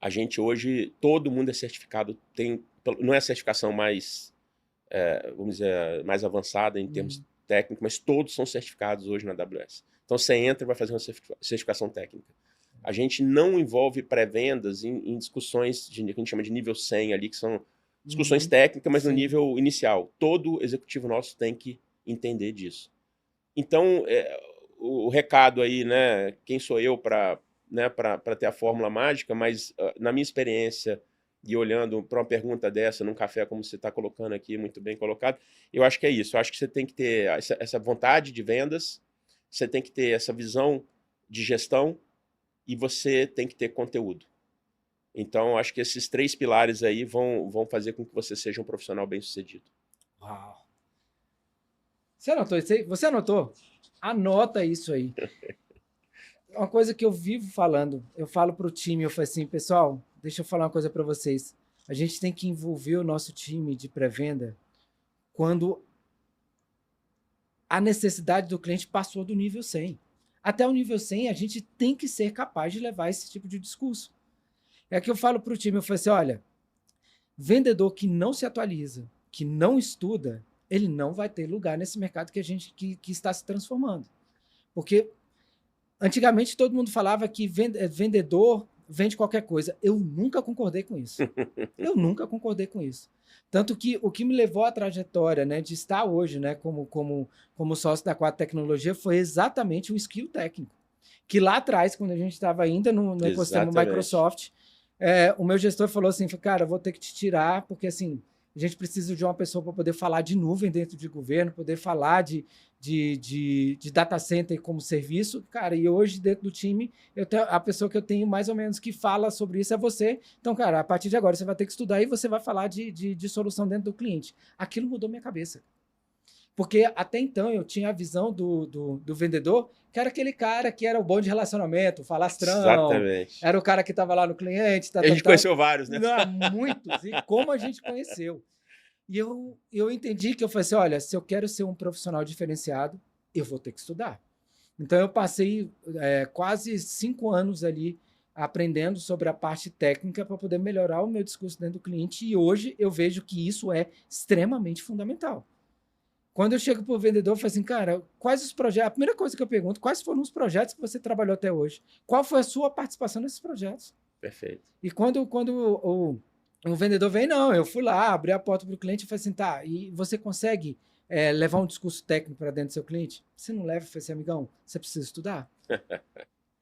a gente hoje, todo mundo é certificado, não é a certificação mais, vamos dizer, mais avançada em termos técnicos, mas todos são certificados hoje na AWS. Então, você entra e vai fazer uma certificação técnica. A gente não envolve pré-vendas em discussões que a gente chama de nível 100 ali, que são discussões técnicas, mas no nível inicial. Todo executivo nosso tem que entender disso. Então, o recado aí, né, quem sou eu para ter a fórmula mágica, mas na minha experiência e olhando para uma pergunta dessa num café, como você está colocando aqui, muito bem colocado, eu acho que é isso. Eu acho que você tem que ter essa vontade de vendas, você tem que ter essa visão de gestão e você tem que ter conteúdo. Então, acho que esses 3 pilares aí vão fazer com que você seja um profissional bem-sucedido. Uau! Você anotou isso aí? Você anotou? Anota isso aí. Uma coisa que eu vivo falando, eu falo para o time, eu falo assim, pessoal, deixa eu falar uma coisa para vocês. A gente tem que envolver o nosso time de pré-venda quando a necessidade do cliente passou do nível 100. Até o nível 100, a gente tem que ser capaz de levar esse tipo de discurso. É que eu falo para o time, eu falo assim, olha, vendedor que não se atualiza, que não estuda, ele não vai ter lugar nesse mercado que a gente que está se transformando. Porque antigamente todo mundo falava que vendedor vende qualquer coisa. Eu nunca concordei com isso. Eu nunca concordei com isso. Tanto que o que me levou à trajetória, né, de estar hoje, né, como sócio da Quatro Tecnologia foi exatamente o skill técnico. Que lá atrás, quando a gente estava ainda no ecossistema Microsoft, o meu gestor falou assim, cara, eu vou ter que te tirar, porque assim, a gente precisa de uma pessoa para poder falar de nuvem dentro de governo, poder falar de data center como serviço. Cara, e hoje dentro do time, a pessoa que eu tenho mais ou menos que fala sobre isso é você. Então, cara, a partir de agora você vai ter que estudar e você vai falar de solução dentro do cliente. Aquilo mudou minha cabeça. Porque até então eu tinha a visão do vendedor, que era aquele cara que era o bom de relacionamento, falastrão. Exatamente. Era o cara que estava lá no cliente. A gente conheceu vários, né? Não, muitos. E como a gente conheceu. E eu entendi que eu falei assim, olha, se eu quero ser um profissional diferenciado, eu vou ter que estudar. Então eu passei quase 5 anos ali aprendendo sobre a parte técnica para poder melhorar o meu discurso dentro do cliente. E hoje eu vejo que isso é extremamente fundamental. Quando eu chego para o vendedor, eu falo assim, cara, quais os projetos? A primeira coisa que eu pergunto, quais foram os projetos que você trabalhou até hoje? Qual foi a sua participação nesses projetos? Perfeito. E quando o vendedor vem, não, eu fui lá, abri a porta para o cliente e falei assim, tá, e você consegue levar um discurso técnico para dentro do seu cliente? Você não leva, eu falei assim, amigão, você precisa estudar.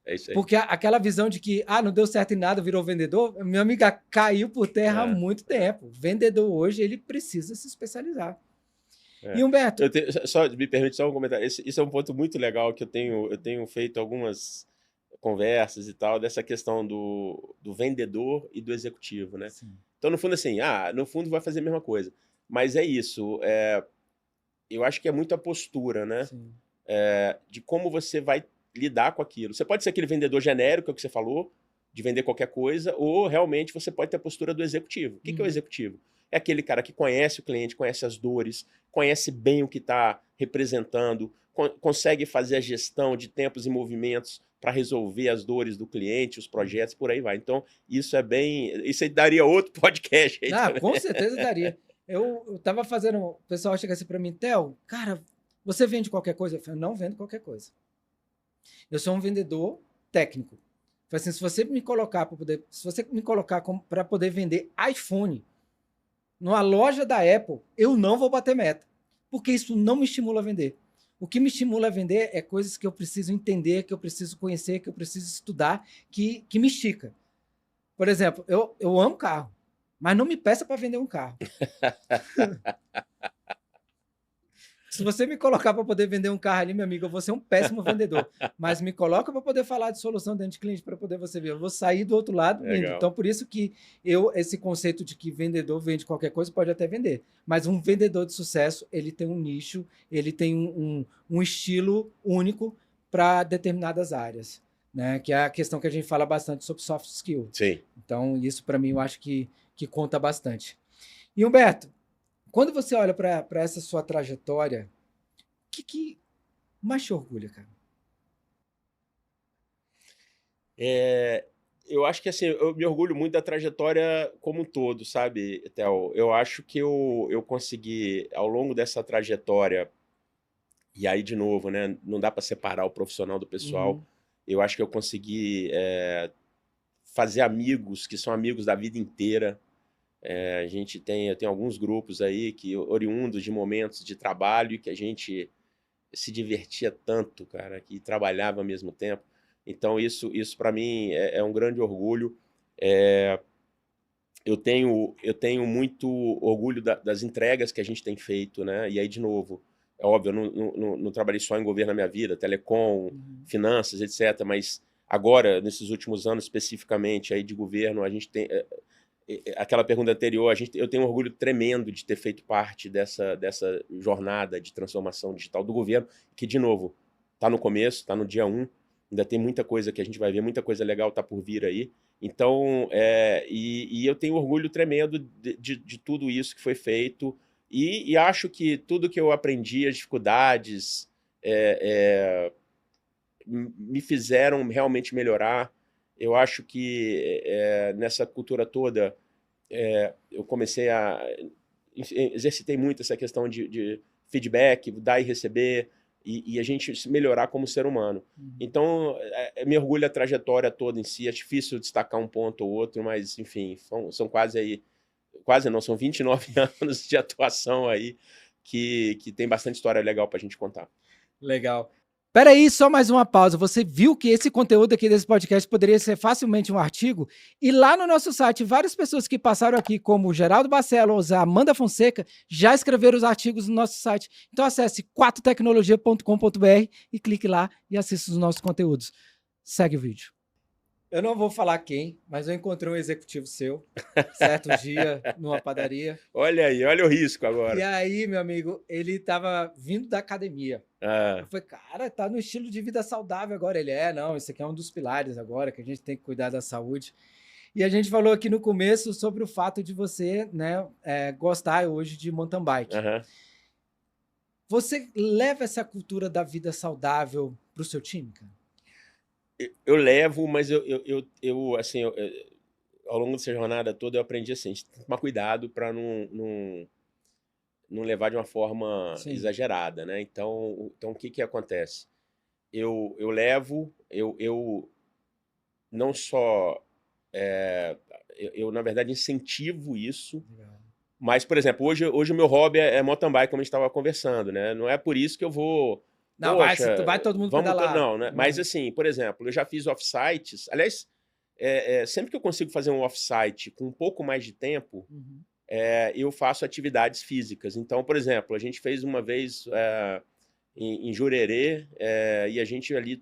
É isso aí. Porque aquela visão de que, não deu certo em nada, virou vendedor, minha amiga, caiu por terra há muito tempo. Vendedor hoje, ele precisa se especializar. E Humberto... Me permite só um comentário. Isso é um ponto muito legal que eu tenho feito algumas conversas e tal, dessa questão do vendedor e do executivo, né? Sim. Então, no fundo, assim, no fundo vai fazer a mesma coisa. Mas é isso. Eu acho que é muito a postura, né? De como você vai lidar com aquilo. Você pode ser aquele vendedor genérico, é o que você falou, de vender qualquer coisa, ou realmente você pode ter a postura do executivo. O que é o executivo? É aquele cara que conhece o cliente, conhece as dores, conhece bem o que está representando, consegue fazer a gestão de tempos e movimentos para resolver as dores do cliente, os projetos, por aí vai. Então, isso é bem... Isso aí daria outro podcast aí também. Com certeza daria. Eu tava fazendo... O pessoal chega assim para mim, Theo, cara, você vende qualquer coisa? Eu falei, não vendo qualquer coisa. Eu sou um vendedor técnico. Falei assim, se você me colocar para poder vender iPhone numa loja da Apple, eu não vou bater meta, porque isso não me estimula a vender. O que me estimula a vender é coisas que eu preciso entender, que eu preciso conhecer, que eu preciso estudar, que me estica. Por exemplo, eu amo carro, mas não me peça para vender um carro. Se você me colocar para poder vender um carro ali, meu amigo, eu vou ser um péssimo vendedor. Mas me coloca para poder falar de solução dentro de cliente, para poder você ver. Eu vou sair do outro lado vindo. Então, por isso que esse conceito de que vendedor vende qualquer coisa, pode até vender. Mas um vendedor de sucesso, ele tem um nicho, ele tem um estilo único para determinadas áreas, né? Que é a questão que a gente fala bastante sobre soft skill. Sim. Então, isso para mim, eu acho que conta bastante. E, Humberto, quando você olha para essa sua trajetória, o que mais te orgulha, cara? Eu acho que assim, eu me orgulho muito da trajetória como um todo, sabe, Theo? Eu acho que eu consegui, ao longo dessa trajetória, e aí de novo, né, não dá para separar o profissional do pessoal, eu acho que eu consegui fazer amigos que são amigos da vida inteira. Eu tenho alguns grupos aí que oriundos de momentos de trabalho que a gente se divertia tanto, cara, que trabalhava ao mesmo tempo. Então isso para mim é um grande orgulho. Eu tenho muito orgulho das entregas que a gente tem feito, né? E aí, de novo, é óbvio, eu não trabalhei só em governo na minha vida, telecom, finanças, etc. Mas agora, nesses últimos anos especificamente aí de governo, a gente tem... Aquela pergunta anterior, eu tenho um orgulho tremendo de ter feito parte dessa jornada de transformação digital do governo, que, de novo, está no começo, está no dia 1, ainda tem muita coisa que a gente vai ver, muita coisa legal está por vir aí. Então, e eu tenho orgulho tremendo de tudo isso que foi feito, e acho que tudo que eu aprendi, as dificuldades, me fizeram realmente melhorar. Eu acho que nessa cultura toda eu comecei exercitei muito essa questão de feedback, dar e receber, e a gente se melhorar como ser humano. Então, me orgulha a trajetória toda em si. É difícil destacar um ponto ou outro, mas, enfim, são são 29 anos de atuação aí que tem bastante história legal para a gente contar. Legal. Peraí, só mais uma pausa. Você viu que esse conteúdo aqui desse podcast poderia ser facilmente um artigo? E lá no nosso site, várias pessoas que passaram aqui, como o Geraldo Barcelos, a Amanda Fonseca, já escreveram os artigos no nosso site. Então acesse 4tecnologia.com.br e clique lá e assista os nossos conteúdos. Segue o vídeo. Eu não vou falar quem, mas eu encontrei um executivo seu, certo dia, numa padaria. Olha aí, olha o risco agora. E aí, meu amigo, ele estava vindo da academia. Eu falei, cara, tá no estilo de vida saudável agora. Ele, não, isso aqui é um dos pilares agora, que a gente tem que cuidar da saúde. E a gente falou aqui no começo sobre o fato de você, né, gostar hoje de mountain bike. Você leva essa cultura da vida saudável pro seu time, cara? Eu levo, mas assim, ao longo dessa jornada toda eu aprendi assim, a gente tem que tomar cuidado para não levar de uma forma exagerada, né? Então o que acontece? Eu levo, eu não só, eu na verdade incentivo isso, mas, por exemplo, hoje o meu hobby é mountain bike, como a gente estava conversando, né? Não é por isso que eu vou... Não, vai todo mundo pedalar. Não, né? Mas assim, por exemplo, eu já fiz off-sites, aliás, sempre que eu consigo fazer um off-site com um pouco mais de tempo, eu faço atividades físicas. Então, por exemplo, a gente fez uma vez em Jurerê, e a gente ali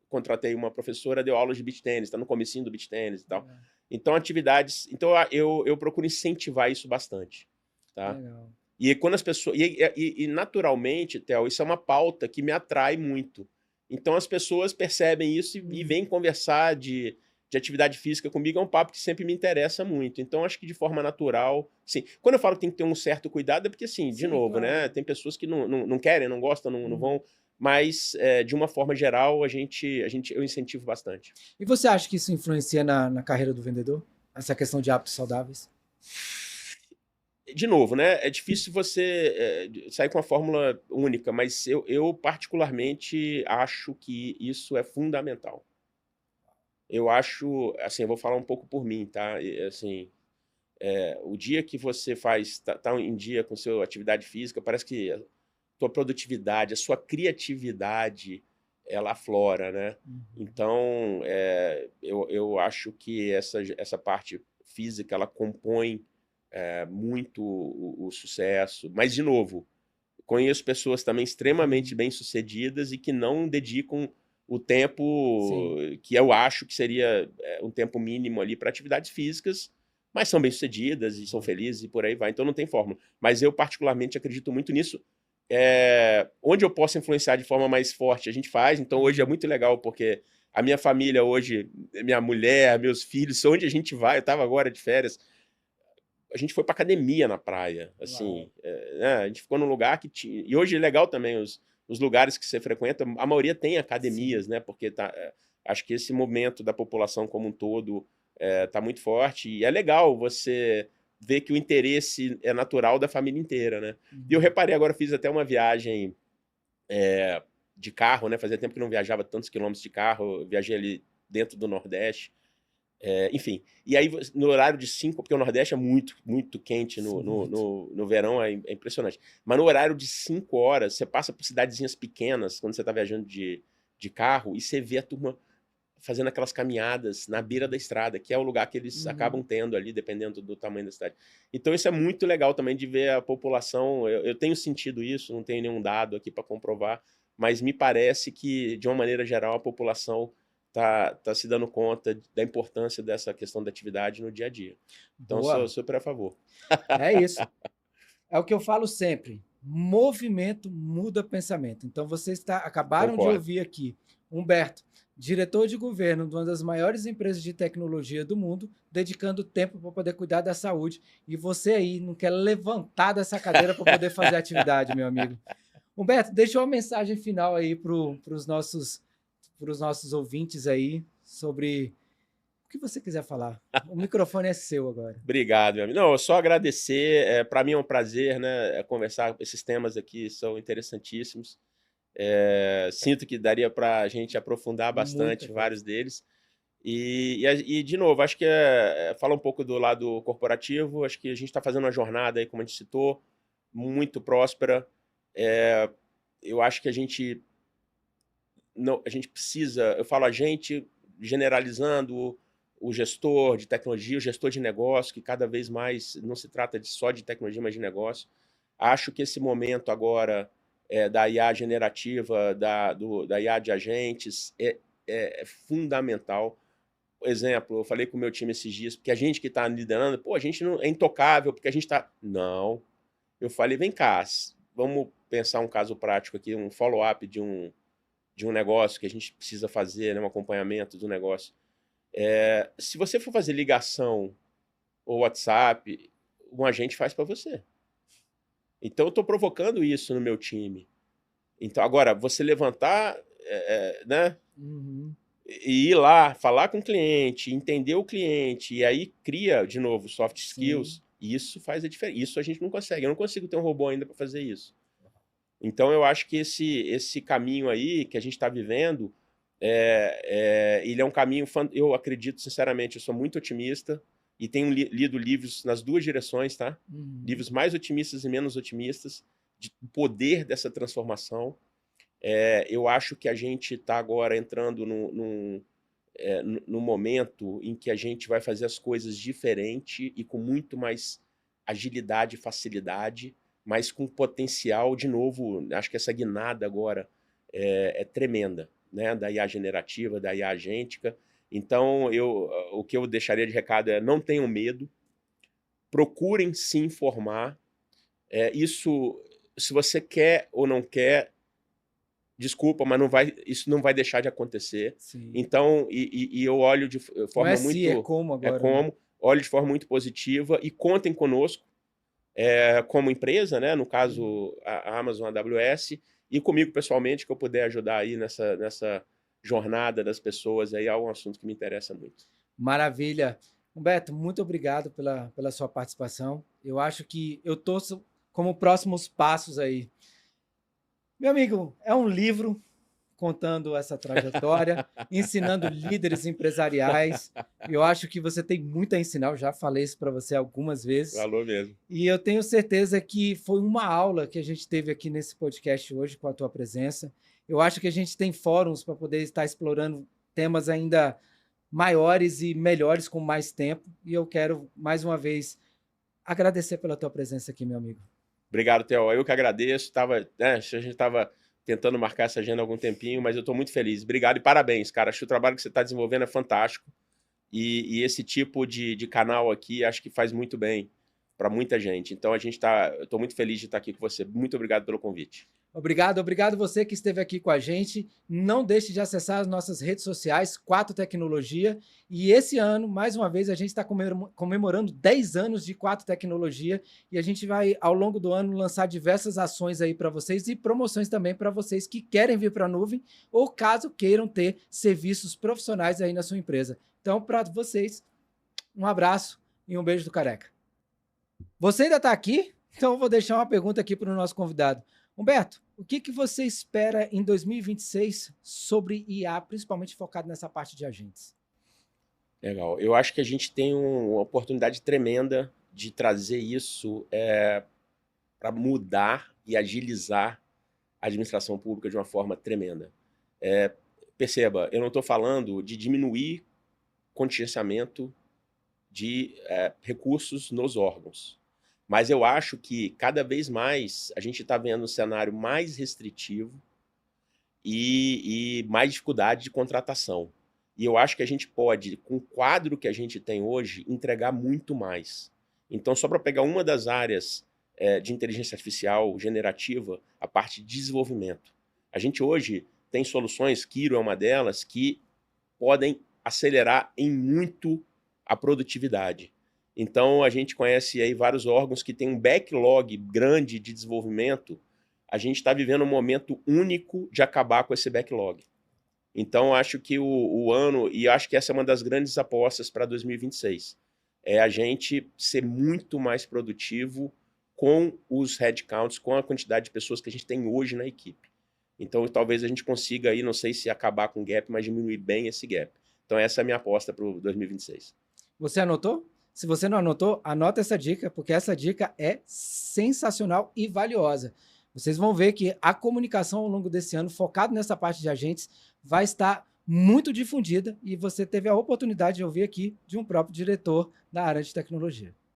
contratei uma professora, deu aulas de beach tênis, está no comecinho do beach tênis e tal. Então, atividades... Então, eu procuro incentivar isso bastante, tá? Legal. E quando as pessoas... E naturalmente, Theo, isso é uma pauta que me atrai muito. Então, as pessoas percebem isso e vêm conversar de de atividade física comigo é um papo que sempre me interessa muito. Então, acho que de forma natural, sim. Quando eu falo que tem que ter um certo cuidado, é porque, assim, de Sim, novo, claro. né? Tem pessoas que não querem, não gostam, não vão. Mas, de uma forma geral, eu incentivo bastante. E você acha que isso influencia na carreira do vendedor? Essa questão de hábitos saudáveis? De novo, né? É difícil você sair com uma fórmula única, mas eu particularmente acho que isso é fundamental. Eu acho, assim, eu vou falar um pouco por mim, tá? Assim, o dia que você tá em dia com sua atividade física, parece que a tua produtividade, a sua criatividade, ela aflora, né? Então, eu acho que essa parte física, ela compõe muito o sucesso. Mas, de novo, conheço pessoas também extremamente bem-sucedidas e que não dedicam o tempo Sim. que eu acho que seria um tempo mínimo ali para atividades físicas, mas são bem-sucedidas e são felizes e por aí vai. Então não tem fórmula. Mas eu particularmente acredito muito nisso. Onde eu posso influenciar de forma mais forte, a gente faz. Então hoje é muito legal porque a minha família hoje, minha mulher, meus filhos, onde a gente vai, eu estava agora de férias, a gente foi pra academia na praia, assim, né? A gente ficou num lugar que tinha... E hoje é legal também, os lugares que você frequenta, a maioria tem academias, né? Porque acho que esse momento da população como um todo tá muito forte, e é legal você ver que o interesse é natural da família inteira, né? E eu reparei agora, fiz até uma viagem de carro, né? Fazia tempo que não viajava tantos quilômetros de carro, eu viajei ali dentro do Nordeste, enfim, e aí no horário de 5, porque o Nordeste é muito, muito quente no verão, é impressionante. Mas no horário de 5 horas, você passa por cidadezinhas pequenas, quando você está viajando de carro, e você vê a turma fazendo aquelas caminhadas na beira da estrada, que é o lugar que eles acabam tendo ali, dependendo do tamanho da cidade. Então isso é muito legal também de ver a população. Eu tenho sentido isso, não tenho nenhum dado aqui para comprovar, mas me parece que, de uma maneira geral, a população tá se dando conta da importância dessa questão da atividade no dia a dia. Então, sou Boa. super a favor. É isso. É o que eu falo sempre. Movimento muda pensamento. Então, acabaram de Concordo. ouvir aqui Humberto, diretor de governo de uma das maiores empresas de tecnologia do mundo, dedicando tempo para poder cuidar da saúde. E você aí não quer levantar dessa cadeira para poder fazer atividade, meu amigo. Humberto, deixa uma mensagem final aí para os nossos ouvintes aí sobre o que você quiser falar. O microfone é seu agora. Obrigado, meu amigo. Não, só agradecer. Para mim é um prazer, né, conversar. Esses temas aqui são interessantíssimos. Sinto que daria para a gente aprofundar Muita bastante coisa. vários deles. E, de novo, acho que fala um pouco do lado corporativo. Acho que a gente está fazendo uma jornada aí, como a gente citou, muito próspera. Eu acho que a gente precisa, eu falo a gente, generalizando o gestor de tecnologia, o gestor de negócio, que cada vez mais não se trata só de tecnologia, mas de negócio. Acho que esse momento agora da IA generativa, da IA de agentes, é fundamental. Por exemplo, eu falei com o meu time esses dias, porque a gente que está liderando, pô, a gente não é intocável, porque a gente está... Não. Eu falei, vem cá, vamos pensar um caso prático aqui, um follow-up de um negócio que a gente precisa fazer, né, um acompanhamento do negócio. Se você for fazer ligação ou WhatsApp, um agente faz para você. Então, eu estou provocando isso no meu time. Então, agora, você levantar, né, e ir lá, falar com o cliente, entender o cliente, e aí cria, de novo, soft skills, Sim. isso faz a diferença. Isso a gente não consegue. Eu não consigo ter um robô ainda para fazer isso. Então, eu acho que esse caminho aí que a gente está vivendo, ele é um caminho, eu acredito, sinceramente, eu sou muito otimista e tenho lido livros nas duas direções, tá? Livros mais otimistas e menos otimistas, de poder dessa transformação. Eu acho que a gente está agora entrando num momento em que a gente vai fazer as coisas diferente e com muito mais agilidade e facilidade, mas com potencial, de novo, acho que essa guinada agora é tremenda, né? Da IA generativa, da IA agêntica. Então, o que eu deixaria de recado é não tenham medo, procurem se informar. Isso, se você quer ou não quer, desculpa, mas isso não vai deixar de acontecer. Sim. Então, eu olho de forma não é muito... se, é como agora. É como, né? olho de forma muito positiva e contem conosco como empresa, né? No caso, a Amazon AWS, e comigo pessoalmente, que eu puder ajudar aí nessa jornada das pessoas, aí é um assunto que me interessa muito. Maravilha. Humberto, muito obrigado pela sua participação. Eu acho que eu torço como próximos passos aí. Meu amigo, é um livro contando essa trajetória, ensinando líderes empresariais. Eu acho que você tem muito a ensinar, eu já falei isso para você algumas vezes. Falou mesmo. E eu tenho certeza que foi uma aula que a gente teve aqui nesse podcast hoje com a tua presença. Eu acho que a gente tem fóruns para poder estar explorando temas ainda maiores e melhores com mais tempo. E eu quero, mais uma vez, agradecer pela tua presença aqui, meu amigo. Obrigado, Theo. Eu que agradeço. A gente estava tentando marcar essa agenda há algum tempinho, mas eu estou muito feliz. Obrigado e parabéns, cara. Acho que o trabalho que você está desenvolvendo é fantástico. E esse tipo de canal aqui, acho que faz muito bem para muita gente. Então, eu estou muito feliz de estar aqui com você. Muito obrigado pelo convite. Obrigado você que esteve aqui com a gente. Não deixe de acessar as nossas redes sociais, 4 Tecnologia. E esse ano, mais uma vez, a gente está comemorando 10 anos de 4 Tecnologia e a gente vai, ao longo do ano, lançar diversas ações aí para vocês e promoções também para vocês que querem vir para a nuvem ou caso queiram ter serviços profissionais aí na sua empresa. Então, para vocês, um abraço e um beijo do Careca. Você ainda está aqui? Então, eu vou deixar uma pergunta aqui para o nosso convidado. Humberto, o que você espera em 2026 sobre IA, principalmente focado nessa parte de agentes? Legal. Eu acho que a gente tem uma oportunidade tremenda de trazer isso para mudar e agilizar a administração pública de uma forma tremenda. Perceba, eu não estou falando de diminuir contingenciamento de recursos nos órgãos. Mas eu acho que cada vez mais a gente está vendo um cenário mais restritivo e mais dificuldade de contratação. E eu acho que a gente pode, com o quadro que a gente tem hoje, entregar muito mais. Então, só para pegar uma das áreas de inteligência artificial generativa, a parte de desenvolvimento. A gente hoje tem soluções, Kiro é uma delas, que podem acelerar em muito a produtividade. Então, a gente conhece aí vários órgãos que têm um backlog grande de desenvolvimento. A gente está vivendo um momento único de acabar com esse backlog. Então, acho que o ano, e acho que essa é uma das grandes apostas para 2026, é a gente ser muito mais produtivo com os headcounts, com a quantidade de pessoas que a gente tem hoje na equipe. Então, talvez a gente consiga aí, não sei se acabar com o gap, mas diminuir bem esse gap. Então, essa é a minha aposta para o 2026. Você anotou? Se você não anotou, anota essa dica, porque essa dica é sensacional e valiosa. Vocês vão ver que a comunicação ao longo desse ano, focado nessa parte de agentes, vai estar muito difundida e você teve a oportunidade de ouvir aqui de um próprio diretor da área de tecnologia.